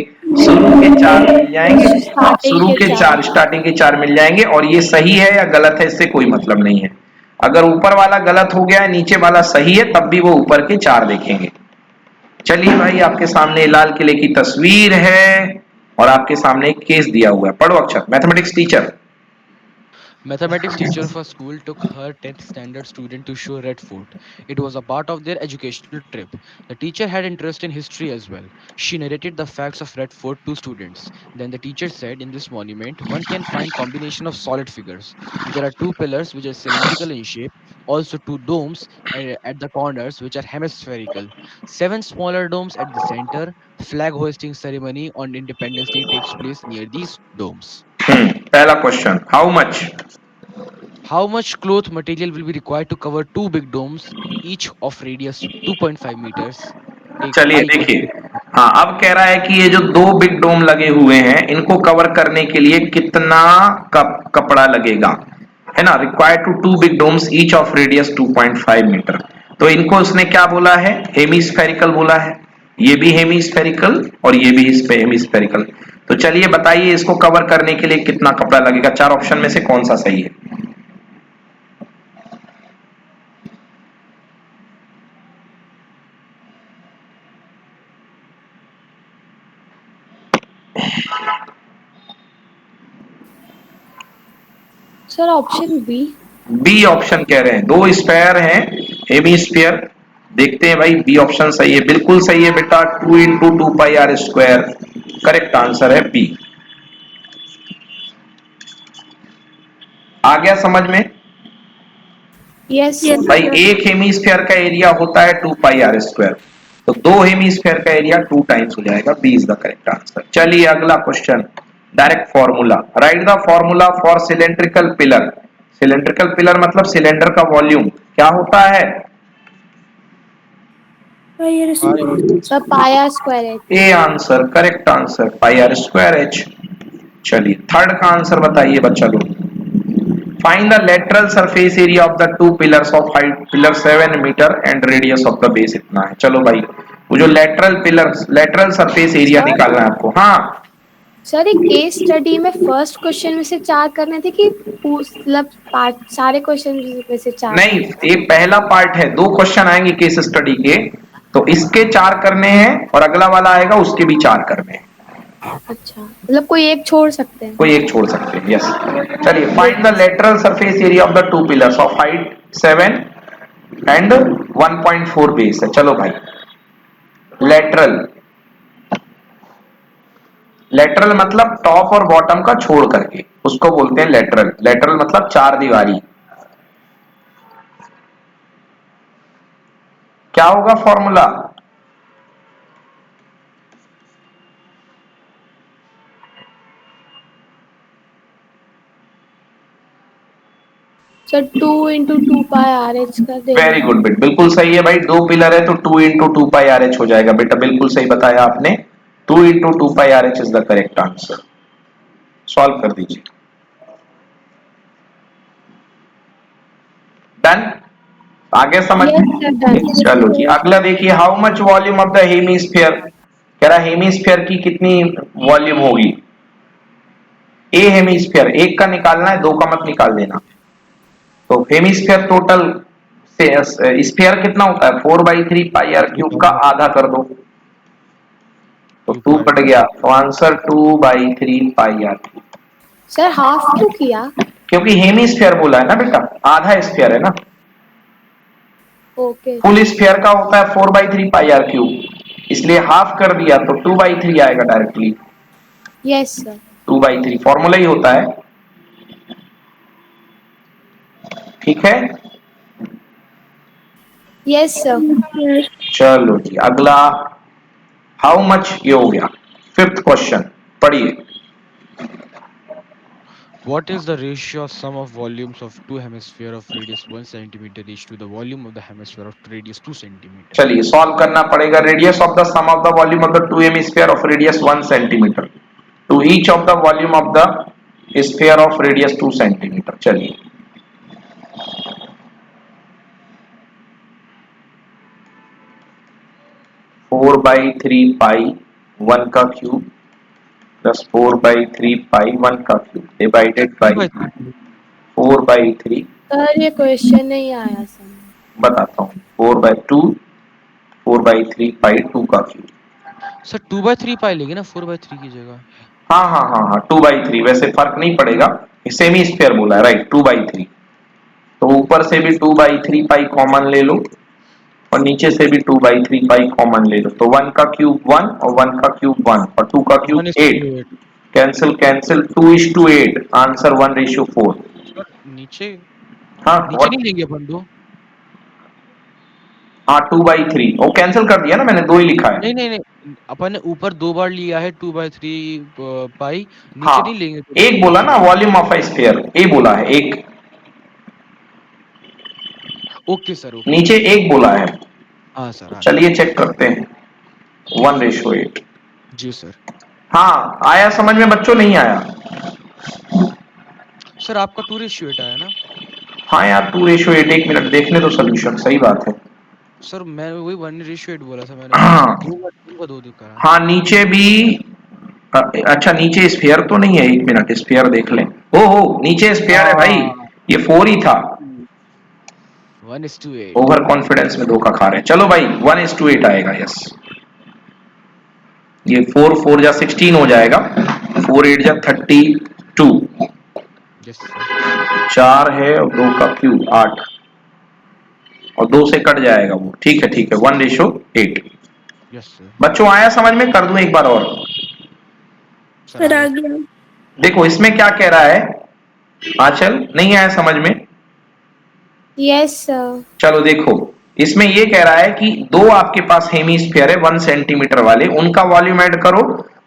शुरू के 4 मिल जाएंगे, शुरू के 4 स्टार्टिंग के 4 मिल जाएंगे। और ये सही है या गलत है इससे कोई मतलब नहीं है। अगर ऊपर वाला गलत हो गया, नीचे वाला सही है, तब भी वो ऊपर के 4 देखेंगे। चलिए भाई, आपके सामने लाल किले की तस्वीर है और आपके सामने एक केस दिया हुआ है। पढ़ो अक्षर। Mathematics teacher. Mathematics teacher of a school took her 10th standard student to show Red Fort. It was a part of their educational trip. The teacher had interest in history as well. She narrated the facts of Red Fort to students. Then the teacher said, in this monument, one can find combination of solid figures. There are 2 pillars which are cylindrical in shape, also 2 domes at the corners which are hemispherical. 7 smaller domes at the center. Flag hoisting ceremony on Independence Day takes place near these domes. पहला question, how much? How much cloth material will be required to cover 2 big domes, each of radius 2.5 meters? Take चलिए I equal देखिए, to हाँ अब कह रहा है कि ये जो 2 बिग डोम लगे हुए हैं, इनको कवर करने के लिए कितना कपड़ा लगेगा, है ना? Required to 2 big domes each of radius 2.5 metre. तो इनको उसने क्या बोला है? हेमीस्फेरिकल बोला है। ये भी हेमीस्फेरिकल और ये भी हेमीस्फेरिकल। तो चलिए बताइए, इसको कवर करने के लिए कितना कपड़ा लगेगा? 4 ऑप्शन में से कौन सा सही है? Sir option B. B option कह रहे हैं। 2 स्पेयर हैं, हेमीस्फीयर। देखते हैं भाई, बी ऑप्शन सही है, बिल्कुल सही है बेटा। 2 into 2 pi r square, correct answer है बी। आ गया समझ में? यस भाई एक हेमीस्फीयर का एरिया होता है 2 पाई आर स्क्वायर, तो 2 हेमीस्फीयर का एरिया 2 टाइम्स हो जाएगा। B is the correct answer. चलिए अगला question, direct formula. Write the formula for cylindrical pillar. Cylindrical pillar मतलब सिलेंडर का वॉल्यूम क्या होता है? Sir pi r square h. A answer, correct answer, pi r square h. चलिए third का answer बताइए बच्चा लोग। Find the lateral surface area of the 2 pillars of height pillar 7 metre and radius of the base इतना है। चलो भाई, वो जो लेटरल सरफेस एरिया निकालना है आपको। हाँ सर एक केस स्टडी में फर्स्ट क्वेश्चन में से 4 करने थे कि मतलब पार्ट सारे क्वेश्चन में से 4? नहीं, ये पहला पार्ट है, 2 क्वेश्चन आएंगे केस स्टडी के, तो इसके 4 करने हैं और अगला वाला आएगा उसके भी 4 करने हैं। अच्छा, मतलब कोई एक छोड़ सकते हैं? कोई एक छोड़ सकते हैं, यस। चलिए find the lateral surface area of the 2 pillars of height 7 and 1.4 base है। चलो भाई, लेटरल मतलब टॉप और बॉटम का छोड़ करके, उसको बोलते हैं लेटरल। लेटरल मतलब 4 दीवारी। क्या होगा formula? Sir 2 into 2 pi R H कर दे। वेरी गुड बेटा, बिल्कुल सही है भाई। 2 पिलर है तो 2 इंटू 2 पाई आर एच हो जाएगा बेटा, बिल्कुल सही बताया आपने। 2 into 2 pi R H is the correct answer. Solve कर दीजिए। डन? आगे समझ में? चलो जी अगला देखिए, how much volume of the hemisphere. कह रहा हेमीस्फीयर की कितनी वॉल्यूम होगी? ए हेमीस्फीयर, एक का निकालना है, 2 का मत निकाल देना। तो हेमीस्फीयर टोटल स्फीयर कितना होता है? 4/3 पाई आर क्यूब का आधा कर दो तो 2 कट गया, तो answer 2/3 pi r cube. Sir half क्यों किया? क्योंकि हेमीस्फीयर बोला है ना बेटा, आधा स्फीयर है ना। ओके। फुल स्फीयर का होता है 4/3 पाई आर क्यूब, इसलिए हाफ कर दिया तो 2/3 आएगा डायरेक्टली। Yes sir. 2/3 फॉर्मूला ही होता है। ठीक है, यस सर। चलो जी अगला, हाउ मच, ये हो गया। 5th क्वेश्चन पढ़िए। What is the ratio of sum of volumes of two hemisphere of radius 1 centimeter each to the volume of the hemisphere of radius 2 centimeter? चलिए सॉल्व करना पड़ेगा. Radius of the sum of the volume of the two hemisphere of radius 1 centimetre to each of the volume of the sphere of radius 2 centimetre. चलिए 4/3 पाई 1 का cube plus 4/3 पाई 1 का cube divided by 4/3. Sir ये question नहीं आया समझ. बताता हूँ 4/2 4/3 पाई 2 का क्यूब. सर 2/3 पाई लेंगे ना 4/3 की जगह. हाँ 2/3. वैसे फर्क नहीं पड़ेगा, सेमी स्क्वायर बोला है राइट. 2/3 तो ऊपर से भी 2/3 पाई कॉमन ले लो और नीचे से भी 2/3 पाई कॉमन ले लो. तो 1 का क्यूब 1 और 1 का क्यूब 1 और 2 का क्यूब 8. Cancel cancel 2:8. आंसर 1:4. नीचे हाँ नीचे नहीं लेंगे अपन दो. हाँ 2/3 वो कैंसिल कर दिया ना मैंने, 2 ही लिखा है. नहीं अपन ने ऊपर 2 बार लिया है 2/3 पाई. नीचे हाँ नहीं लेंगे. एक बोला ना वॉल्यूम ऑफ ए स्फीयर, ए बोला है एक. Okay sir. ओके नीचे एक बोला है. हाँ सर. हाँ चलिए चेक करते हैं. 1:8. जी सर. हाँ आया समझ में बच्चों, नहीं आया? सर आपका 2:8 आया ना. हाँ यार 2:8. 1 मिनट देखने तो सोल्यूशन. सही बात है. सर मैं वही 1:8 बोला था मैंने. हाँ 2 करा. हाँ नीचे भी. अच्छा नीचे स्फीयर तो नहीं है, 1 मिनट स्फीयर देख लें. हो नीचे स्फीयर है भाई. ये 4 ही था. 1:8. ओवर कॉन्फिडेंस में धोखा खा रहे हैं. चलो भाई 1:8 आएगा. यस ये 4 जा 16 हो जाएगा. 4 8 जा 32. Yes sir. 4 है और 2 का क्यूब 8 और 2 से कट जाएगा वो. ठीक है 1:8. Yes sir. बच्चों आया समझ में? कर दूं एक बार और? सर आ गया. देखो इसमें क्या कह रहा है आंचल, नहीं आया समझ में? Yes sir. चलो देखो इसमें ये कह रहा है कि दो आपके पास हेमीस्फीयर है 1 सेंटीमीटर वाले, उनका वॉल्यूम ऐड करो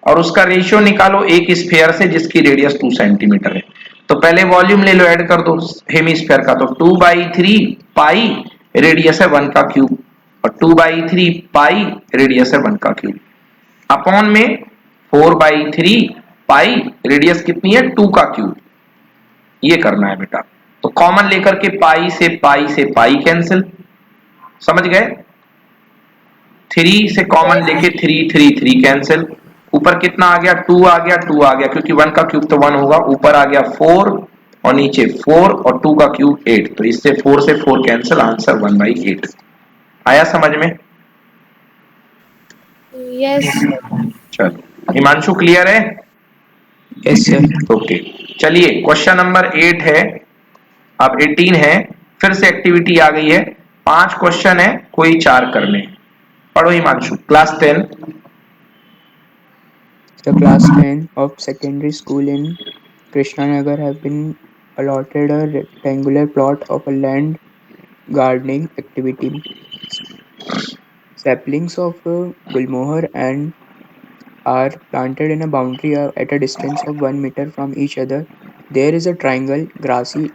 और उसका रेशियो निकालो एक स्फीयर से जिसकी रेडियस 2 सेंटीमीटर है. तो पहले वॉल्यूम ले लो, ऐड कर दो हेमीस्फीयर का. तो 2/3 पाई रेडियस है 1 का क्यूब और 2/3 पाई रेडियस है 1 का क्यूब अपॉन में 4/3 पाई रेडियस कितनी है 2 का क्यूब. ये करना है बेटा. तो कॉमन लेकर के पाई से पाई कैंसिल. समझ गए? 3 से कॉमन लेके 3 कैंसिल. ऊपर कितना आ गया 2 आ गया क्योंकि 1 का क्यूब तो 1 होगा. ऊपर आ गया 4 और नीचे 4 और 2 का क्यूब 8. तो इससे 4 से 4 कैंसिल. आंसर 1/8. आया समझ में? यस. चलो हिमांशु क्लियर है? Yes sir. ओके चलिए क्वेश्चन नंबर 8 है. अब 18 है. फिर से एक्टिविटी आ गई है. 5 क्वेश्चन है, कोई 4 करने. पढ़ो Himanshu. Class 10. The class 10 of secondary school in Krishnanagar have been allotted a rectangular plot of a land gardening activity. Saplings of gulmohar and are planted in a boundary at a distance of 1 meter from each other. There is a triangle grassy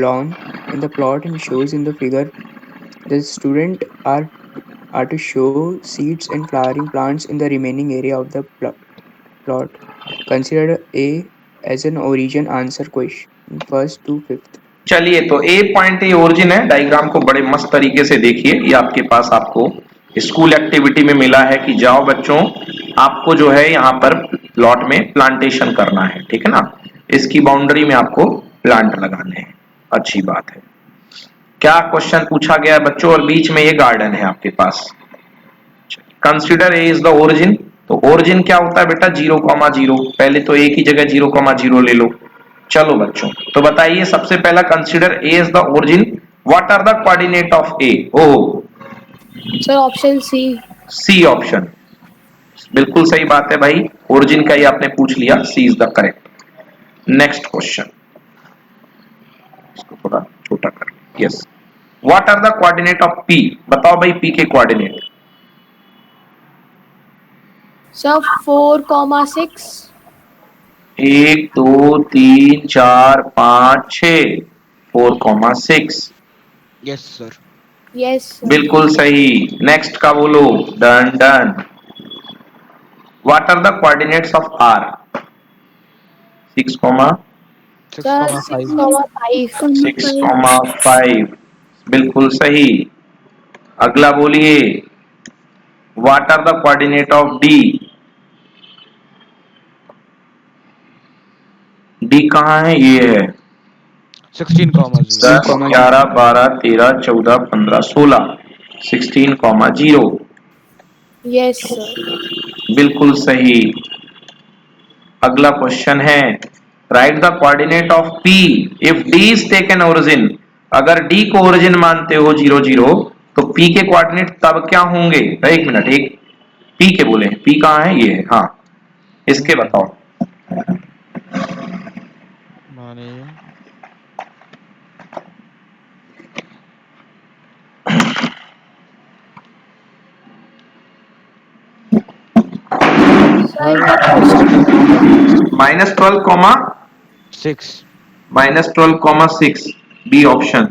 lawn in the plot and shows in the figure. The student are to show seeds and flowering plants in the remaining area of the plot. Consider A as an origin. Answer question 1st to 5th. चलिए तो ए point ये origin है. Diagram को बड़े मस्त तरीके से देखिए. ये आपके पास आपको स्कूल एक्टिविटी में मिला है कि जाओ बच्चों आपको जो है यहाँ पर प्लॉट में प्लांटेशन करना है. ठीक है ना? इसकी बाउंड्री में आपको प्लांट लगाने हैं. अच्छी बात है. क्या क्वेश्चन पूछा गया है बच्चों? और बीच में ये गार्डन है आपके पास. Consider A is the origin. तो ओरिजिन क्या होता है बेटा? 0,0. पहले तो एक ही जगह 0,0 ले लो. चलो बच्चों तो बताइए सबसे पहला consider A is the origin. What are the coordinate of A? O sir option C option. बिल्कुल सही बात है भाई. ओरिजिन का ही आपने पूछ लिया. C is the correct. Next question. इसको थोड़ा छोटा कर. Yes. What are the coordinate of P? बताओ भाई पी के coordinate. Sir 4,6. 1 2 3 4 5 6 4,6 yes sir. Yes sir. बिल्कुल सही। नेक्स्ट का बोलो। Done done. What are the coordinates of R? 6, sir 6,5 6,5 बिल्कुल सही। अगला बोलिए। What are the coordinate of D? D कहाँ है? ये है 16,0 10 11 12 13 14 15 16 16,0 यस सर। बिल्कुल सही। अगला क्वेश्चन है right the coordinate of P if D is taken origin. अगर डी को ओरिजिन मानते हो 0 0 तो पी के कोऑर्डिनेट तब क्या होंगे? एक मिनट, एक पी के बोले, पी कहाँ है? ये है, हाँ इसके बताओ। माने सर ये क्वेश्चन -12, -12,6 बी ऑप्शन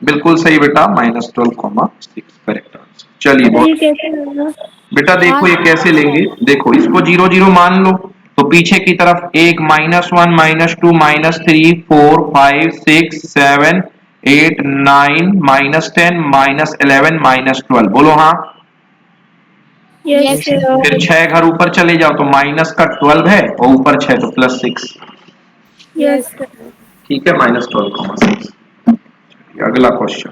बिल्कुल सही बेटा। -12,6 करेक्ट आंसर। चलिए बहुत बेटा देखो ये कैसे लेंगे। देखो इसको 0 0 मान लो तो पीछे की तरफ एक -1 -2 -3 4 5 6 7 8 9 -10 -11 -12 बोलो हाँ। यस फिर 6 घर ऊपर चले जाओ तो माइनस का 12 है और ऊपर 6 तो +6। यस ठीक है -12,6। अगला क्वेश्चन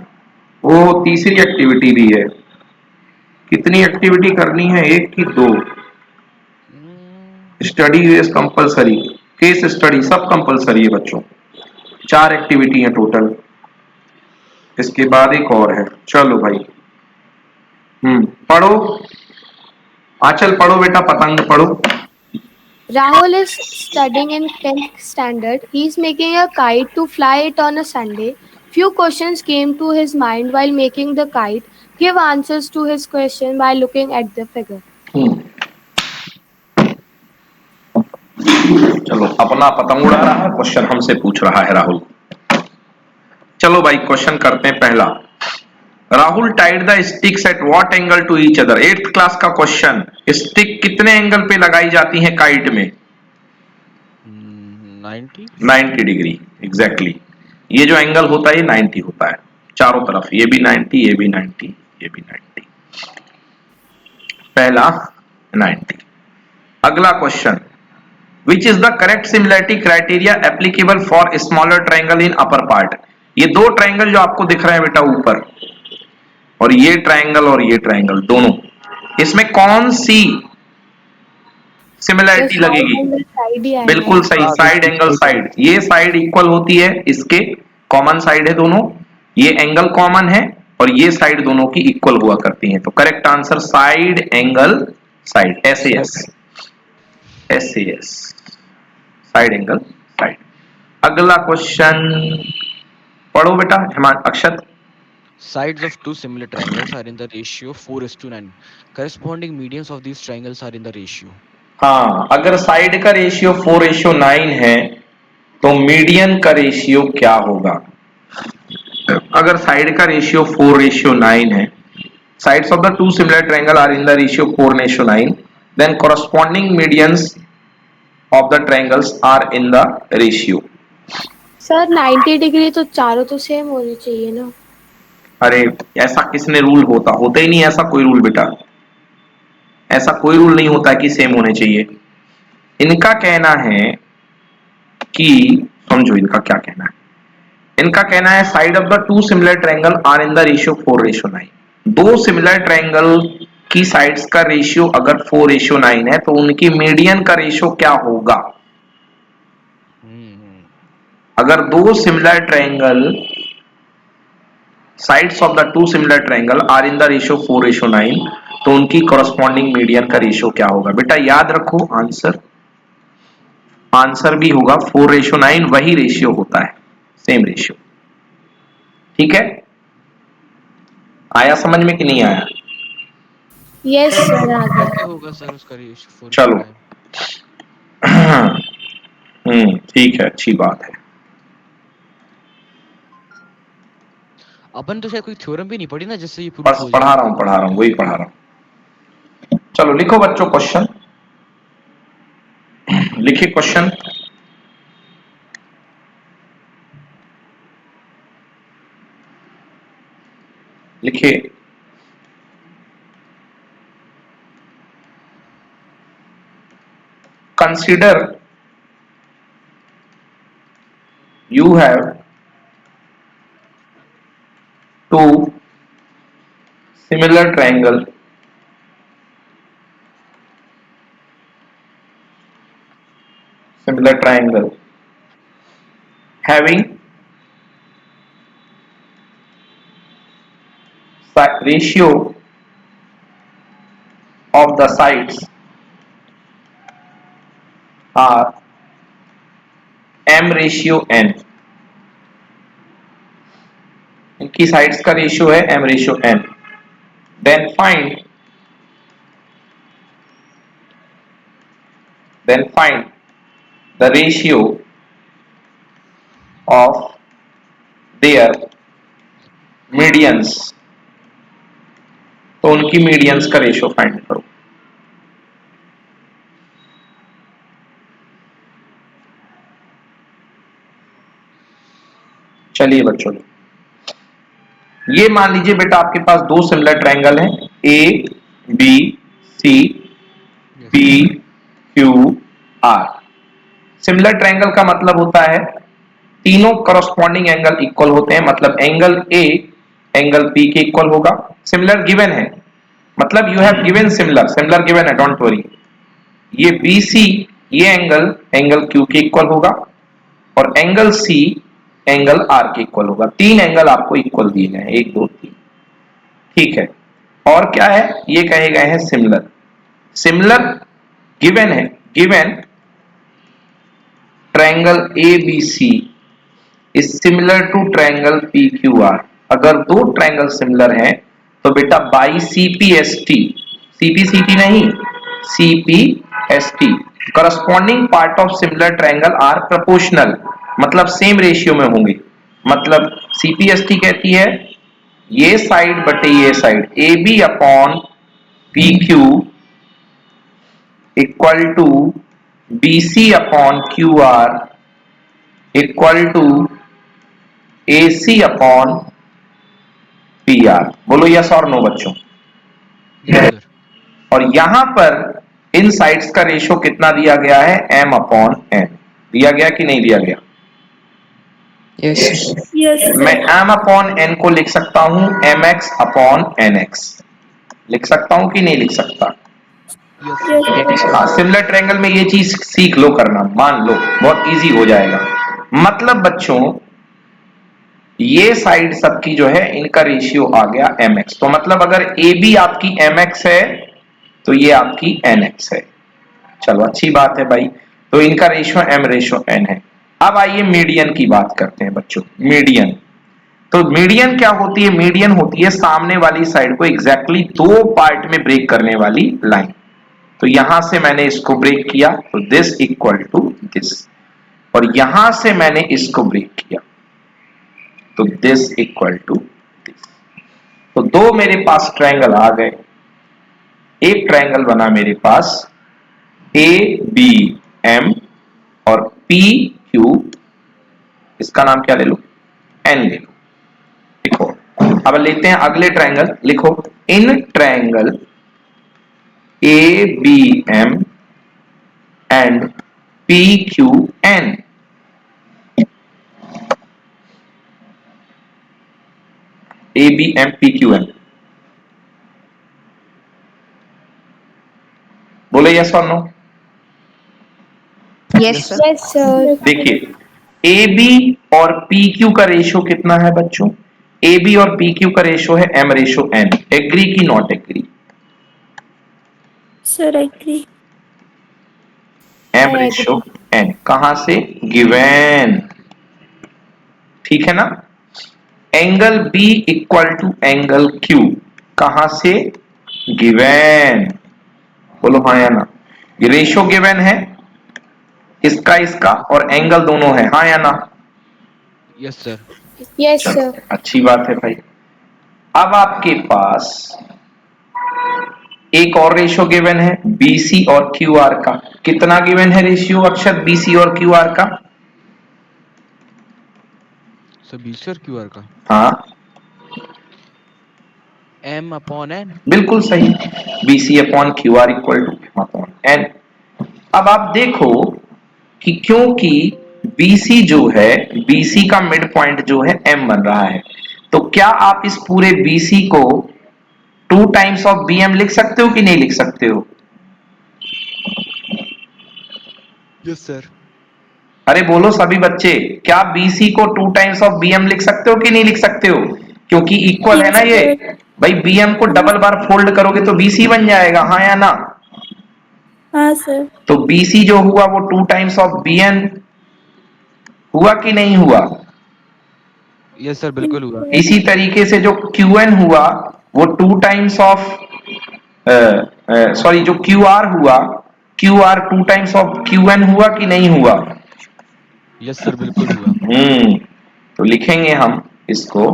वो तीसरी एक्टिविटी भी है। कितनी एक्टिविटी करनी है? एक की दो? Study is compulsory, case study सब कंपलसरी है बच्चों। 4 एक्टिविटी है टोटल। इसके बाद एक और है। चलो भाई पढ़ो। आंचल पढ़ो बेटा, पतंग पढ़ो। Rahul is studying in 10th standard. He is making a kite to fly it on a Sunday. Few questions came to his mind while making the kite. Give answers to his question by looking at the figure. चलो अपना पतंग उड़ा रहा है, question हमसे पूछ रहा है राहुल। चलो भाई क्वेश्चन करते हैं पहला। Rahul tied the sticks at what angle to each other? 8th class का क्वेश्चन। स्टिक कितने एंगल पे लगाई जाती है काइट में? 90 डिग्री एग्जैक्टली। ये जो एंगल होता है ये 90 होता है चारों तरफ। ये भी 90, ये भी 90, ये भी 90। पहला 90। अगला question which is the correct similarity criteria applicable for smaller triangle in upper part? ये दो ट्राइंगल जो आपको दिख रहे हैं बेटा ऊपर, और ये ट्राइंगल दोनों, इसमें कौन सी सिमिलरिटी लगेगी? बिल्कुल सही, साइड एंगल साइड। ये साइड इक्वल होती है, इसके कॉमन साइड है दोनों, ये एंगल कॉमन है और ये साइड दोनों की इक्वल हुआ करती हैं। तो correct answer side angle side, SAS side angle side. अगला क्वेश्चन पढ़ो बेटा अक्षत। Sides of two similar triangles are in the ratio 4:9. Corresponding medians of these triangles are in the ratio. हाँ, अगर साइड का रेशियो 4:9 है तो मीडियन का ratio क्या होगा? अगर साइड का रेशियो 4:9 है, sides of the two similar triangle are in the ratio 4:9, then corresponding medians of the triangles are in the ratio. Sir 90 degree तो चारों तो सेम होनी चाहिए ना? अरे ऐसा किसने रूल होता ही नहीं ऐसा कोई रूल बेटा। ऐसा कोई रूल नहीं होता कि सेम होने चाहिए। इनका कहना है कि, समझो इनका क्या कहना है। इनका कहना है side of the two similar triangle are in the ratio 4:9। दो सिमिलर ट्रायंगल की साइड्स का रेशियो अगर 4:9 है तो उनकी मीडियन का रेशियो क्या होगा? अगर दो similar triangle sides of the two similar triangle are in the ratio 4:9 तो उनकी कॉरस्पॉन्डिंग मीडियन का रेशियो क्या होगा? बेटा याद रखो आंसर भी होगा 4:9, वही रेशियो होता है, सेम रेशियो। ठीक है, आया समझ में कि नहीं आया? यस सर आ गया। होगा सर उसका रेशियो 4:9। चलो ठीक है, अच्छी बात है। अपन तो शायद कोई थ्योरम भी नहीं पढ़ी ना जिससे ये प्रूफ हो पढ़ा जाए। रहा हूं, वही पढ़ा रहा हूं। चलो लिखो बच्चों क्वेश्चन, लिखिए क्वेश्चन। लिखिए। Consider you have two similar triangle having ratio of the sides are m ratio n। इनकी साइड्स का रेशियो है m ratio n। then find the ratio of their medians। तो उनकी मीडियंस का रेशियो फाइंड करो। चलिए बच्चों, ये मान लीजिए बेटा आपके पास दो सिमिलर ट्रायंगल हैं, A B C Yes, P sir. Q R. Similar triangle का मतलब होता है तीनों करस्पॉन्डिंग एंगल इक्वल होते हैं, मतलब एंगल ए एंगल पी के इक्वल होगा। सिमिलर गिवन है, मतलब you have given similar, similar given है, डोंट वरी। ये बी सी ये एंगल क्यू के इक्वल होगा और एंगल सी एंगल आर के इक्वल होगा। तीन एंगल आपको इक्वल दिए गए हैं, 1 2 3। ठीक है, और क्या है, ये कहे गए हैं सिमिलर। सिमिलर गिवन है, given triangle ABC is similar to triangle PQR। अगर दो ट्रायंगल सिमिलर हैं तो बेटा बाई CPST, CPCT नहीं, CPST corresponding part of similar triangle are proportional, मतलब सेम रेशियो में होंगे। मतलब CPST कहती है ये साइड बटे ये side AB upon PQ equal to BC upon QR equal to AC upon PR। बोलो यस और नो बच्चों। Yes, sir. और यहां पर इन साइड्स का रेशियो कितना दिया गया है, m अपॉन n। दिया गया कि नहीं दिया गया? Yes. मैं m अपॉन n को लिख सकता हूं mx अपॉन nx। लिख सकता हूं कि नहीं लिख सकता? Yes, sir. हाँ, सिमिलर ट्रायंगल में ये चीज सीख लो करना, मान लो, बहुत इजी हो जाएगा। मतलब बच्चों ये साइड सबकी जो है इनका रेशियो आ गया mx, तो मतलब अगर AB आपकी mx है तो ये आपकी nx है। चलो अच्छी बात है भाई, तो इनका रेशियो m रेशियो n है। अब आइए मीडियन की बात करते हैं बच्चों। मीडियन, तो मीडियन क्या होती है? मीडियन होती है सामने वाली साइड को एग्जैक्टली दो पार्ट में ब्रेक करने वाली लाइन। तो यहां से मैंने इसको ब्रेक किया तो दिस इक्वल टू दिस, और यहां से मैंने इसको ब्रेक किया तो दिस इक्वल टू दिस। तो दो मेरे पास ट्रायंगल आ गए। एक ट्रायंगल बना मेरे पास ABM और PQ, इसका नाम क्या ले लो, N ले लो। लिखो, अब लेते हैं अगले ट्रायंगल। लिखो, in triangle ABM and PQN। ABM PQN, बोले यस और no? Yes, sir. Yes, sir. देखिए AB और PQ का रेशियो कितना है बच्चों? AB और PQ का रेशियो है M रेशियो N। एग्री की not agree? Sir, I agree. M ratio N कहां से? गिवन, ठीक है ना। Angle B equal to angle Q कहां से? गिवन। बोलो हाँ या ना। ये रेशियो गिवन है, इसका और एंगल दोनों है, हाँ या ना? Yes sir. Yes, चलो, sir. अच्छी बात है भाई। अब आपके पास एक और रेशियो गिवन है BC और QR का। कितना गिवन है रेशियो अक्षर BC और QR का? सर BC और QR का हाँ M/N। बिल्कुल सही, BC upon QR equal to M upon N। अब आप देखो कि क्योंकि BC जो है, BC का मिड पॉइंट जो है M बन रहा है, तो क्या आप इस पूरे BC को 2 टाइम्स ऑफ BM लिख सकते हो कि नहीं लिख सकते हो? Yes sir. अरे बोलो सभी बच्चे, क्या BC को 2 टाइम्स ऑफ BM लिख सकते हो कि नहीं लिख सकते हो? क्योंकि इक्वल है ना ये भाई, BM को डबल बार फोल्ड करोगे तो BC बन जाएगा, हाँ या ना? हाँ सर। तो BC जो हुआ वो 2 टाइम्स ऑफ BN हुआ कि नहीं हुआ? यस सर बिल्कुल हुआ। इसी तरीके से जो QN हुआ वो 2 टाइम्स ऑफ सॉरी जो QR हुआ, QR 2 टाइम्स ऑफ QN हुआ कि नहीं हुआ? यस सर बिल्कुल हुआ। तो लिखेंगे हम इसको,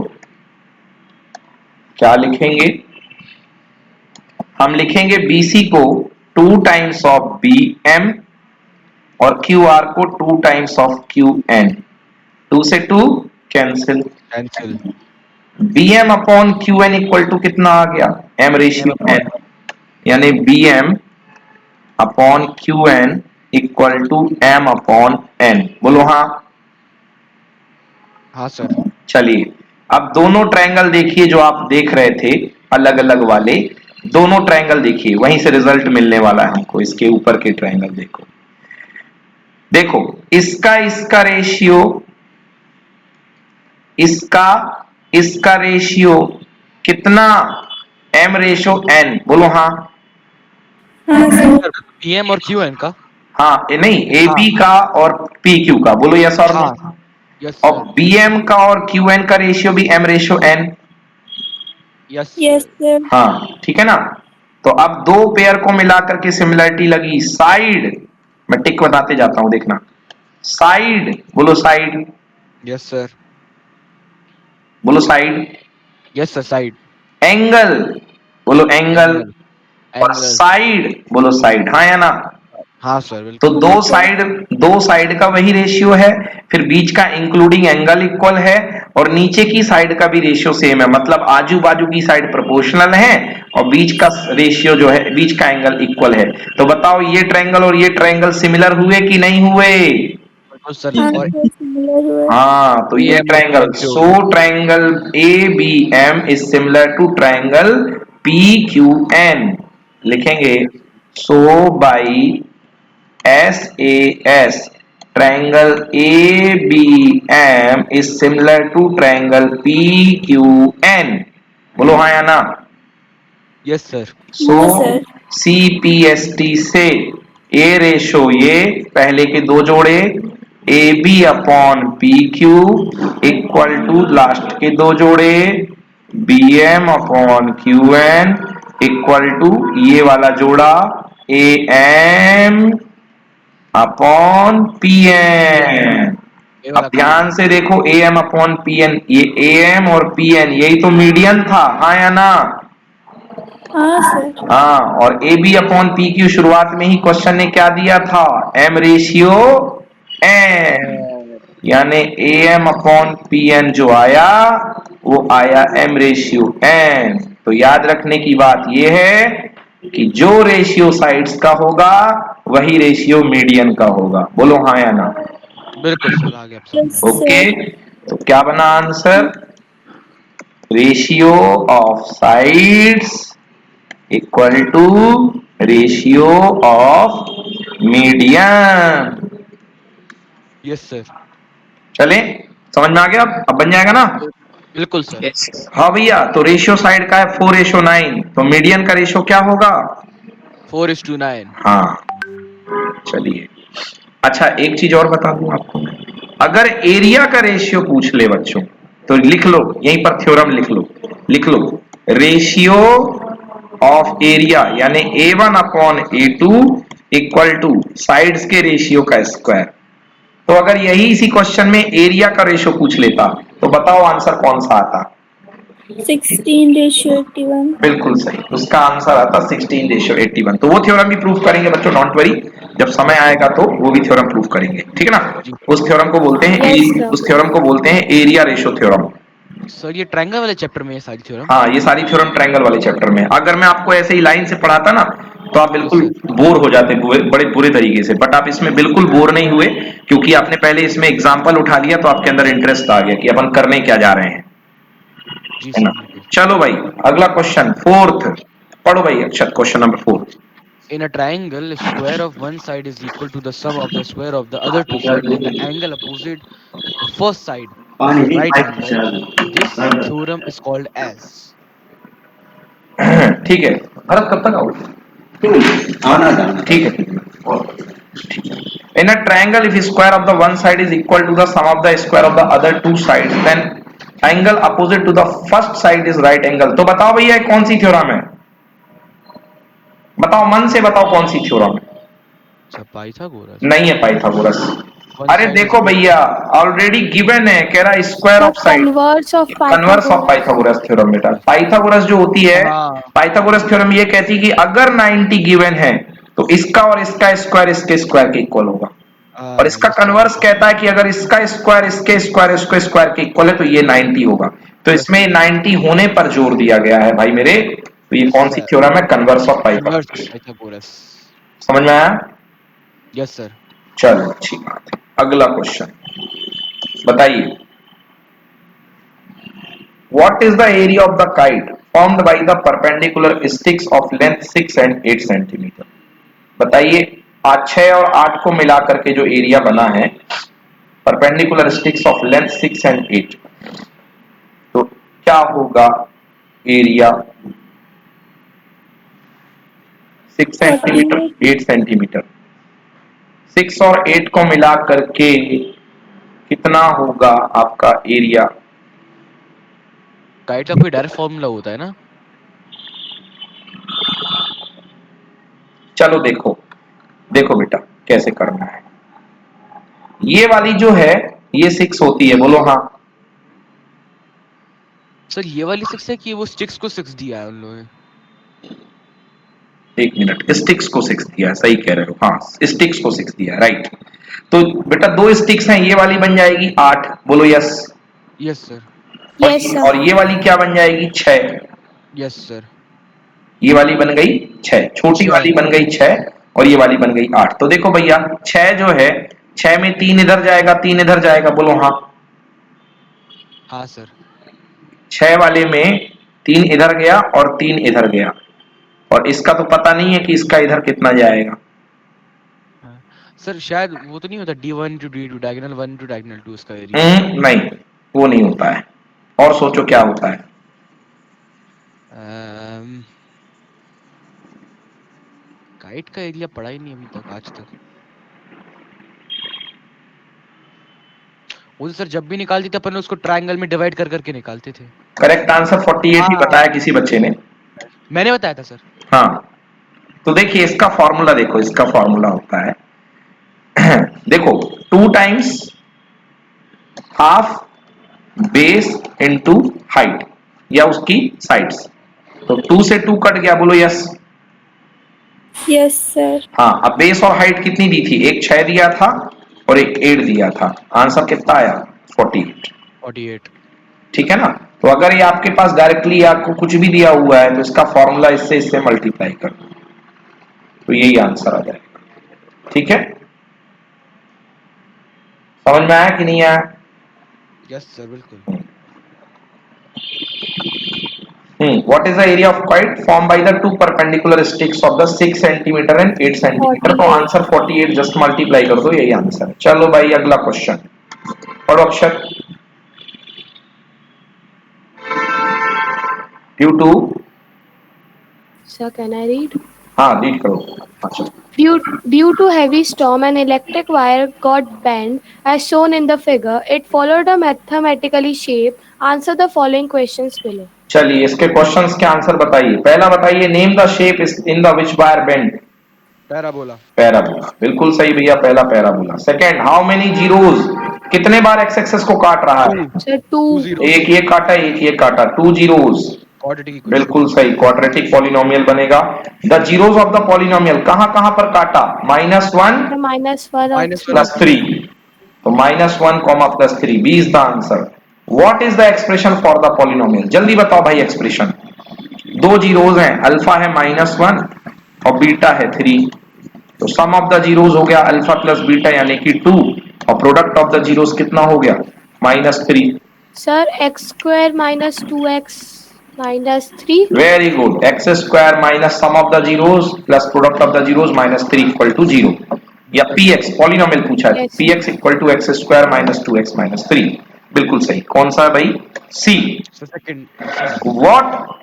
क्या लिखेंगे? हम लिखेंगे BC को 2 टाइम्स ऑफ BM और QR को 2 टाइम्स ऑफ QN। 2 से 2 cancel, cancel. BM upon QN equal to कितना आ गया? M रेशियो N, यानी BM upon QN equal to M upon N। बोलो हाँ। हाँ सर। चलिए अब दोनों ट्रायंगल देखिए जो आप देख रहे थे अलग अलग वाले, दोनों ट्रायंगल देखिए, वहीं से रिजल्ट मिलने वाला है हमको। इसके ऊपर के ट्रायंगल देखो, देखो इसका रेशियो, इसका रेशियो कितना? M ratio N। बोलो हाँ। हाँ सर। PM और QN का। हाँ नहीं, AB का और PQ का। बोलो यस और नो। हाँ यस और सर। BM का और QN का रेशियो भी M ratio N। Yes yes sir. हाँ ठीक है ना। तो अब दो पेयर को मिलाकर के सिमिलरिटी लगी, साइड, मैं टिक बताते जाता हूं देखना। साइड, बोलो साइड, यस सर। बोलो side. Yes sir side. Angle, बोलो एंगल। और एंगल। साइड, बोलो साइड, हाँ या ना? हाँ सर तो बिल्कुल। दो साइड का वही रेशियो है, फिर बीच का इंक्लूडिंग एंगल इक्वल है, और नीचे की साइड का भी रेशियो सेम है, मतलब आजू बाजू की साइड प्रोपोर्शनल है और बीच का रेशियो जो है, बीच का एंगल इक्वल है। तो बताओ ये ट्रायंगल और ये ट्रायंगल सिमिलर हुए कि नहीं हुए? बिल्कुल सर। हाँ और सर सिमिलर हुए। हाँ, तो ये PM और triangle, PQ। So triangle ABM is similar to triangle PQN। लिखेंगे so by SAS triangle ABM is similar to triangle PQN। बोलो हाँ या ना? Yes sir. सो हाँ सर। CPST से A रेशो, ये पहले के दो जोड़े AB upon PQ equal to last के दो जोड़े BM upon QN equal to ये वाला जोड़ा AM अपॉन PN। अब ध्यान से देखो AM अपॉन PN, ये AM और PN यही तो मीडियन था, हाँ या ना? हाँ सर। हाँ, और AB अपॉन PQ शुरुआत में ही क्वेश्चन ने क्या दिया था? M रेशियो N, यानी AM अपॉन PN जो आया वो आया M रेशियो N। तो याद रखने की बात ये है कि जो रेशियो साइड्स का होगा वही रेशियो मीडियन का होगा। बोलो हाँ या ना? बिल्कुल सर आ गया यस समझ। Okay, sir. तो क्या बना answer? Ratio of sides equal to ratio of median. Yes sir. चले, समझ में आ गया? अब बन जाएगा ना? बिल्कुल सर। हाँ भैया, तो रेशियो साइड का है 4:9, तो मीडियन का रेशियो क्या होगा? 4:9। हाँ, चलिए। अच्छा एक चीज और बता दूं आपको मैं, अगर एरिया का रेशियो पूछ ले बच्चों तो लिख लो, यहीं पर थ्योरम लिख लो रेशियो ऑफ एरिया यानी A1 upon A2 equal two sides के रेशियो का स्क्वायर। तो अगर यही इसी क्वेश्चन में एरिया का रेशियो पूछ लेता तो बताओ आंसर कौन सा आता? 16:81। बिल्कुल सही, उसका आंसर आता 16:81। तो वो थ्योरम भी प्रूफ करेंगे बच्चों, डोंट वरी, जब समय आएगा तो वो भी थ्योरम प्रूफ करेंगे, ठीक है ना। जी उस थ्योरम को बोलते हैं Yes, sir. उस थ्योरम को बोलते हैं एरिया रेशियो थ्योरम। सर ये ट्रायंगल वाले चैप्टर में ये सारी थ्योरम। हाँ, ये सारी थ्योरम ट्रायंगल वाले चैप्टर में। अगर मैं आपको ऐसे ही लाइन से पढ़ाता ना तो आप बिल्कुल बोर हो जाते बड़े बुरे तरीके से, बट आप इसमें बिल्कुल बोर नहीं हुए क्योंकि आपने पहले इसमें एग्जाम्पल उठा लिया तो आपके अंदर इंटरेस्ट आ गया कि अपन करने क्या जा रहे हैं, जी है ना। सर बिल्कुल। चलो भाई अगला क्वेश्चन, फोर्थ पढ़ो भाई अक्षत, question number 4। In a triangle, square of one side is equal to the sum of the square of the other two sides, and the angle opposite the first side is a right angle. This theorem is called as. ठीक है भरत, कब तक आओ? आना जाना। ठीक है ठीक है। In a triangle, if square of the one side is equal to the sum of the square of the other two sides, then angle opposite to the first side is right angle। तो बताओ भैया कौन सी theorem है? बताओ मन से बताओ कौन सी थ्योरम है? अच्छा पाइथागोरस। नहीं है पाइथागोरस। One अरे side देखो is equal- भैया ऑलरेडी गिवन है, कह रहा square of side, Converse of converse of Pythagoras. Pythagoras theorem. बेटा पाइथागोरस जो होती है, हाँ पाइथागोरस थ्योरम ये कहती है कि अगर 90 गिवन है तो इसका और इसका स्क्वायर इसके स्क्वायर के इक्वल होगा, और इसका yes, sir. कन्वर्स कहता है कि अगर इसका स्क्वायर इसके स्क्वायर के इक्वल है तो ये 90 होगा। तो Yes, इसमें sir. 90 होने पर जोर दिया गया है भाई मेरे। तो ये कौन सी Sir. थ्योरम है? Converse of Converse Pythagoras. of Pythagoras. समझ में आया? Yes sir. चलो अच्छी बात है। अगला क्वेश्चन बताइए, what is the area of the kite formed by the perpendicular sticks of length 6 and 8 centimetre. बताइए 6 और 8 को मिलाकर के जो एरिया बना है, perpendicular sticks of length 6 and 8, तो क्या होगा एरिया? 6 सेंटीमीटर 8 सेंटीमीटर, 6 और 8 को मिला करके कितना होगा आपका एरिया? काइट का कोई डायरेक्ट फॉर्मूला होता है ना? चलो देखो देखो बेटा कैसे करना है। ये वाली जो है ये 6 होती है, बोलो हाँ। सर ये वाली 6 है कि वो स्टिक्स को 6 दिया है उन लोगों ने? एक मिनट, स्टिक्स को 6 दिया है, सही कह रहे हो, हाँ स्टिक्स को 6 दिया है, राइट। तो बेटा 2 स्टिक्स हैं, ये वाली बन जाएगी 8, बोलो yes. Yes sir. Yes, sir. और ये वाली क्या बन जाएगी? 6। Yes sir. ये वाली बन गई 6, छोटी 6 वाली बन गई 6 और ये वाली बन गई 8। तो देखो भैया 6 जो है, 6 में 3 इधर जाएगा 3 इधर जाएगा, बोलो हाँ। हाँ सर। 6 वाले में 3 इधर गया और 3 इधर गया, और इसका तो पता नहीं है कि इसका इधर कितना जाएगा। हाँ। सर शायद वो तो नहीं होता D1 to D2 diagonal 1 to diagonal 2 इसका एरिया? नहीं वो नहीं होता है, और सोचो क्या होता है। काइट का एरिया पढ़ा ही नहीं अभी तक आज तक। वो तो सर जब भी निकालते थे अपन उसको ट्रायंगल में डिवाइड कर करके निकालते थे। करेक्ट आंसर 48 ही हाँ। बताया किसी बच्चे ने। मैंने बताया था सर। हाँ तो देखिए इसका फॉर्मूला देखो, इसका फॉर्मूला होता है देखो 2 times half base into height या उसकी साइड्स। तो 2 से 2 कट गया, बोलो यस। Yes, sir. हाँ अब बेस और हाइट कितनी दी थी? एक 6 दिया था और एक 8 दिया था, आंसर कितना आया? 48। 48। ठीक है ना। तो अगर ये आपके पास डायरेक्टली आपको कुछ भी दिया हुआ है तो इसका फॉर्मूला इससे मल्टीप्लाई कर दो, तो यही आंसर आ जाएगा। ठीक है, समझ में आया कि नहीं आया? यस सर बिल्कुल। What is the area of kite formed by the two perpendicular sticks of the 6 centimeter and 8 centimeter? तो आंसर 48 जस्ट मल्टीप्लाई कर दो, यही आंसर है। चलो भाई अगला क्वेश्चन पढ़ो Akshar. Due to, Sir, can I read? हाँ रीड करो। अच्छा Due to heavy storm, an electric wire got bent as shown in the figure. It followed a mathematically shape. Answer the following questions below. चलिए इसके questions के answer बताइए। पहला बताइए, name the shape in the which wire bend. Parabola. Parabola, बिल्कुल सही भैया, पहला parabola. Second, how many zeros, कितने बार एक्स एक्सेस को काट रहा है? Sir, two 2. जीरो। एक ये काटा, एक ये काटा, 2 जीरोस, क्वाड्रेटिक इक्वेशन। बिल्कुल सही, क्वाड्रेटिक पॉलिनोमियल बनेगा। The zeros of the polynomial, कहां कहां पर काटा? -1 -1 माइनस प्लस 3, तो -1 plus 3, B is the answer. What is the expression for the polynomial? जल्दी बताओ भाई एक्सप्रेशन। दो जीरोस हैं, अल्फा है -1 और बीटा है 3, तो सम ऑफ द जीरोस हो गया अल्फा प्लस बीटा यानी कि 2, और प्रोडक्ट ऑफ द जीरोस कितना हो गया? -3। Sir, x² minus 2x minus 3. Very good, x square minus sum of the zeros plus product of the zeros -3 equal to 0, या px polynomial पूछा है, Yes. px equal to x square minus 2x minus 3, बिल्कुल सही। कौन सा है भाई? C. Second. What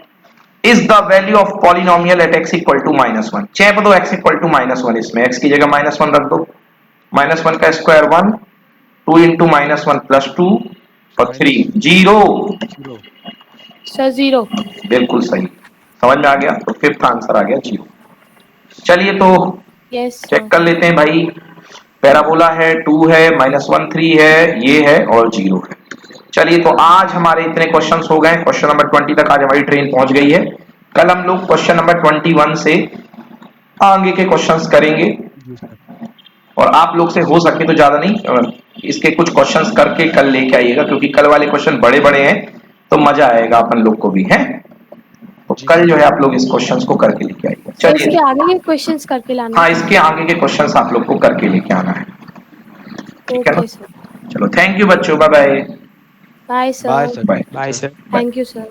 is the value of polynomial at x equal to -1? चेप दो x इक्वल टू -1, इसमें x की जगह -1 रख दो, -1 का स्क्वायर 1, 2 इंटू -1 प्लस 2 और 3, 0। जीरो। Sir, 0. बिल्कुल सही, समझ में आ गया, तो फिफ्थ आंसर आ गया 0। चलिए तो Yes, sir. चेक कर लेते हैं भाई, पैराबोला है, 2 है, -1 3 है, ये है और 0 है। चलिए तो आज हमारे इतने क्वेश्चंस हो गए, क्वेश्चन नंबर 20 तक आज हमारी ट्रेन पहुंच गई है। कल हम लोग क्वेश्चन नंबर 21 से आगे के क्वेश्चंस करेंगे, और आप लोग से हो सके तो ज्यादा नहीं, इसके कुछ क्वेश्चंस करके कल लेके आइएगा, क्योंकि कल वाले क्वेश्चन बड़े बड़े हैं, तो मजा आएगा अपन लोग को भी है। तो कल जो है आप लोग इस क्वेश्चंस को करके लेके आइएगा। Sir, चलिए, इसके आगे के क्वेश्चंस करके लाना. हाँ, इसके आगे के क्वेश्चंस आप लोग को करके लेके आना है, ठीक है ना? Okay, sir. चलो, थैंक यू बच्चों, bye bye. Bye, sir. Bye sir. Bye Bye, sir. Thank you, sir.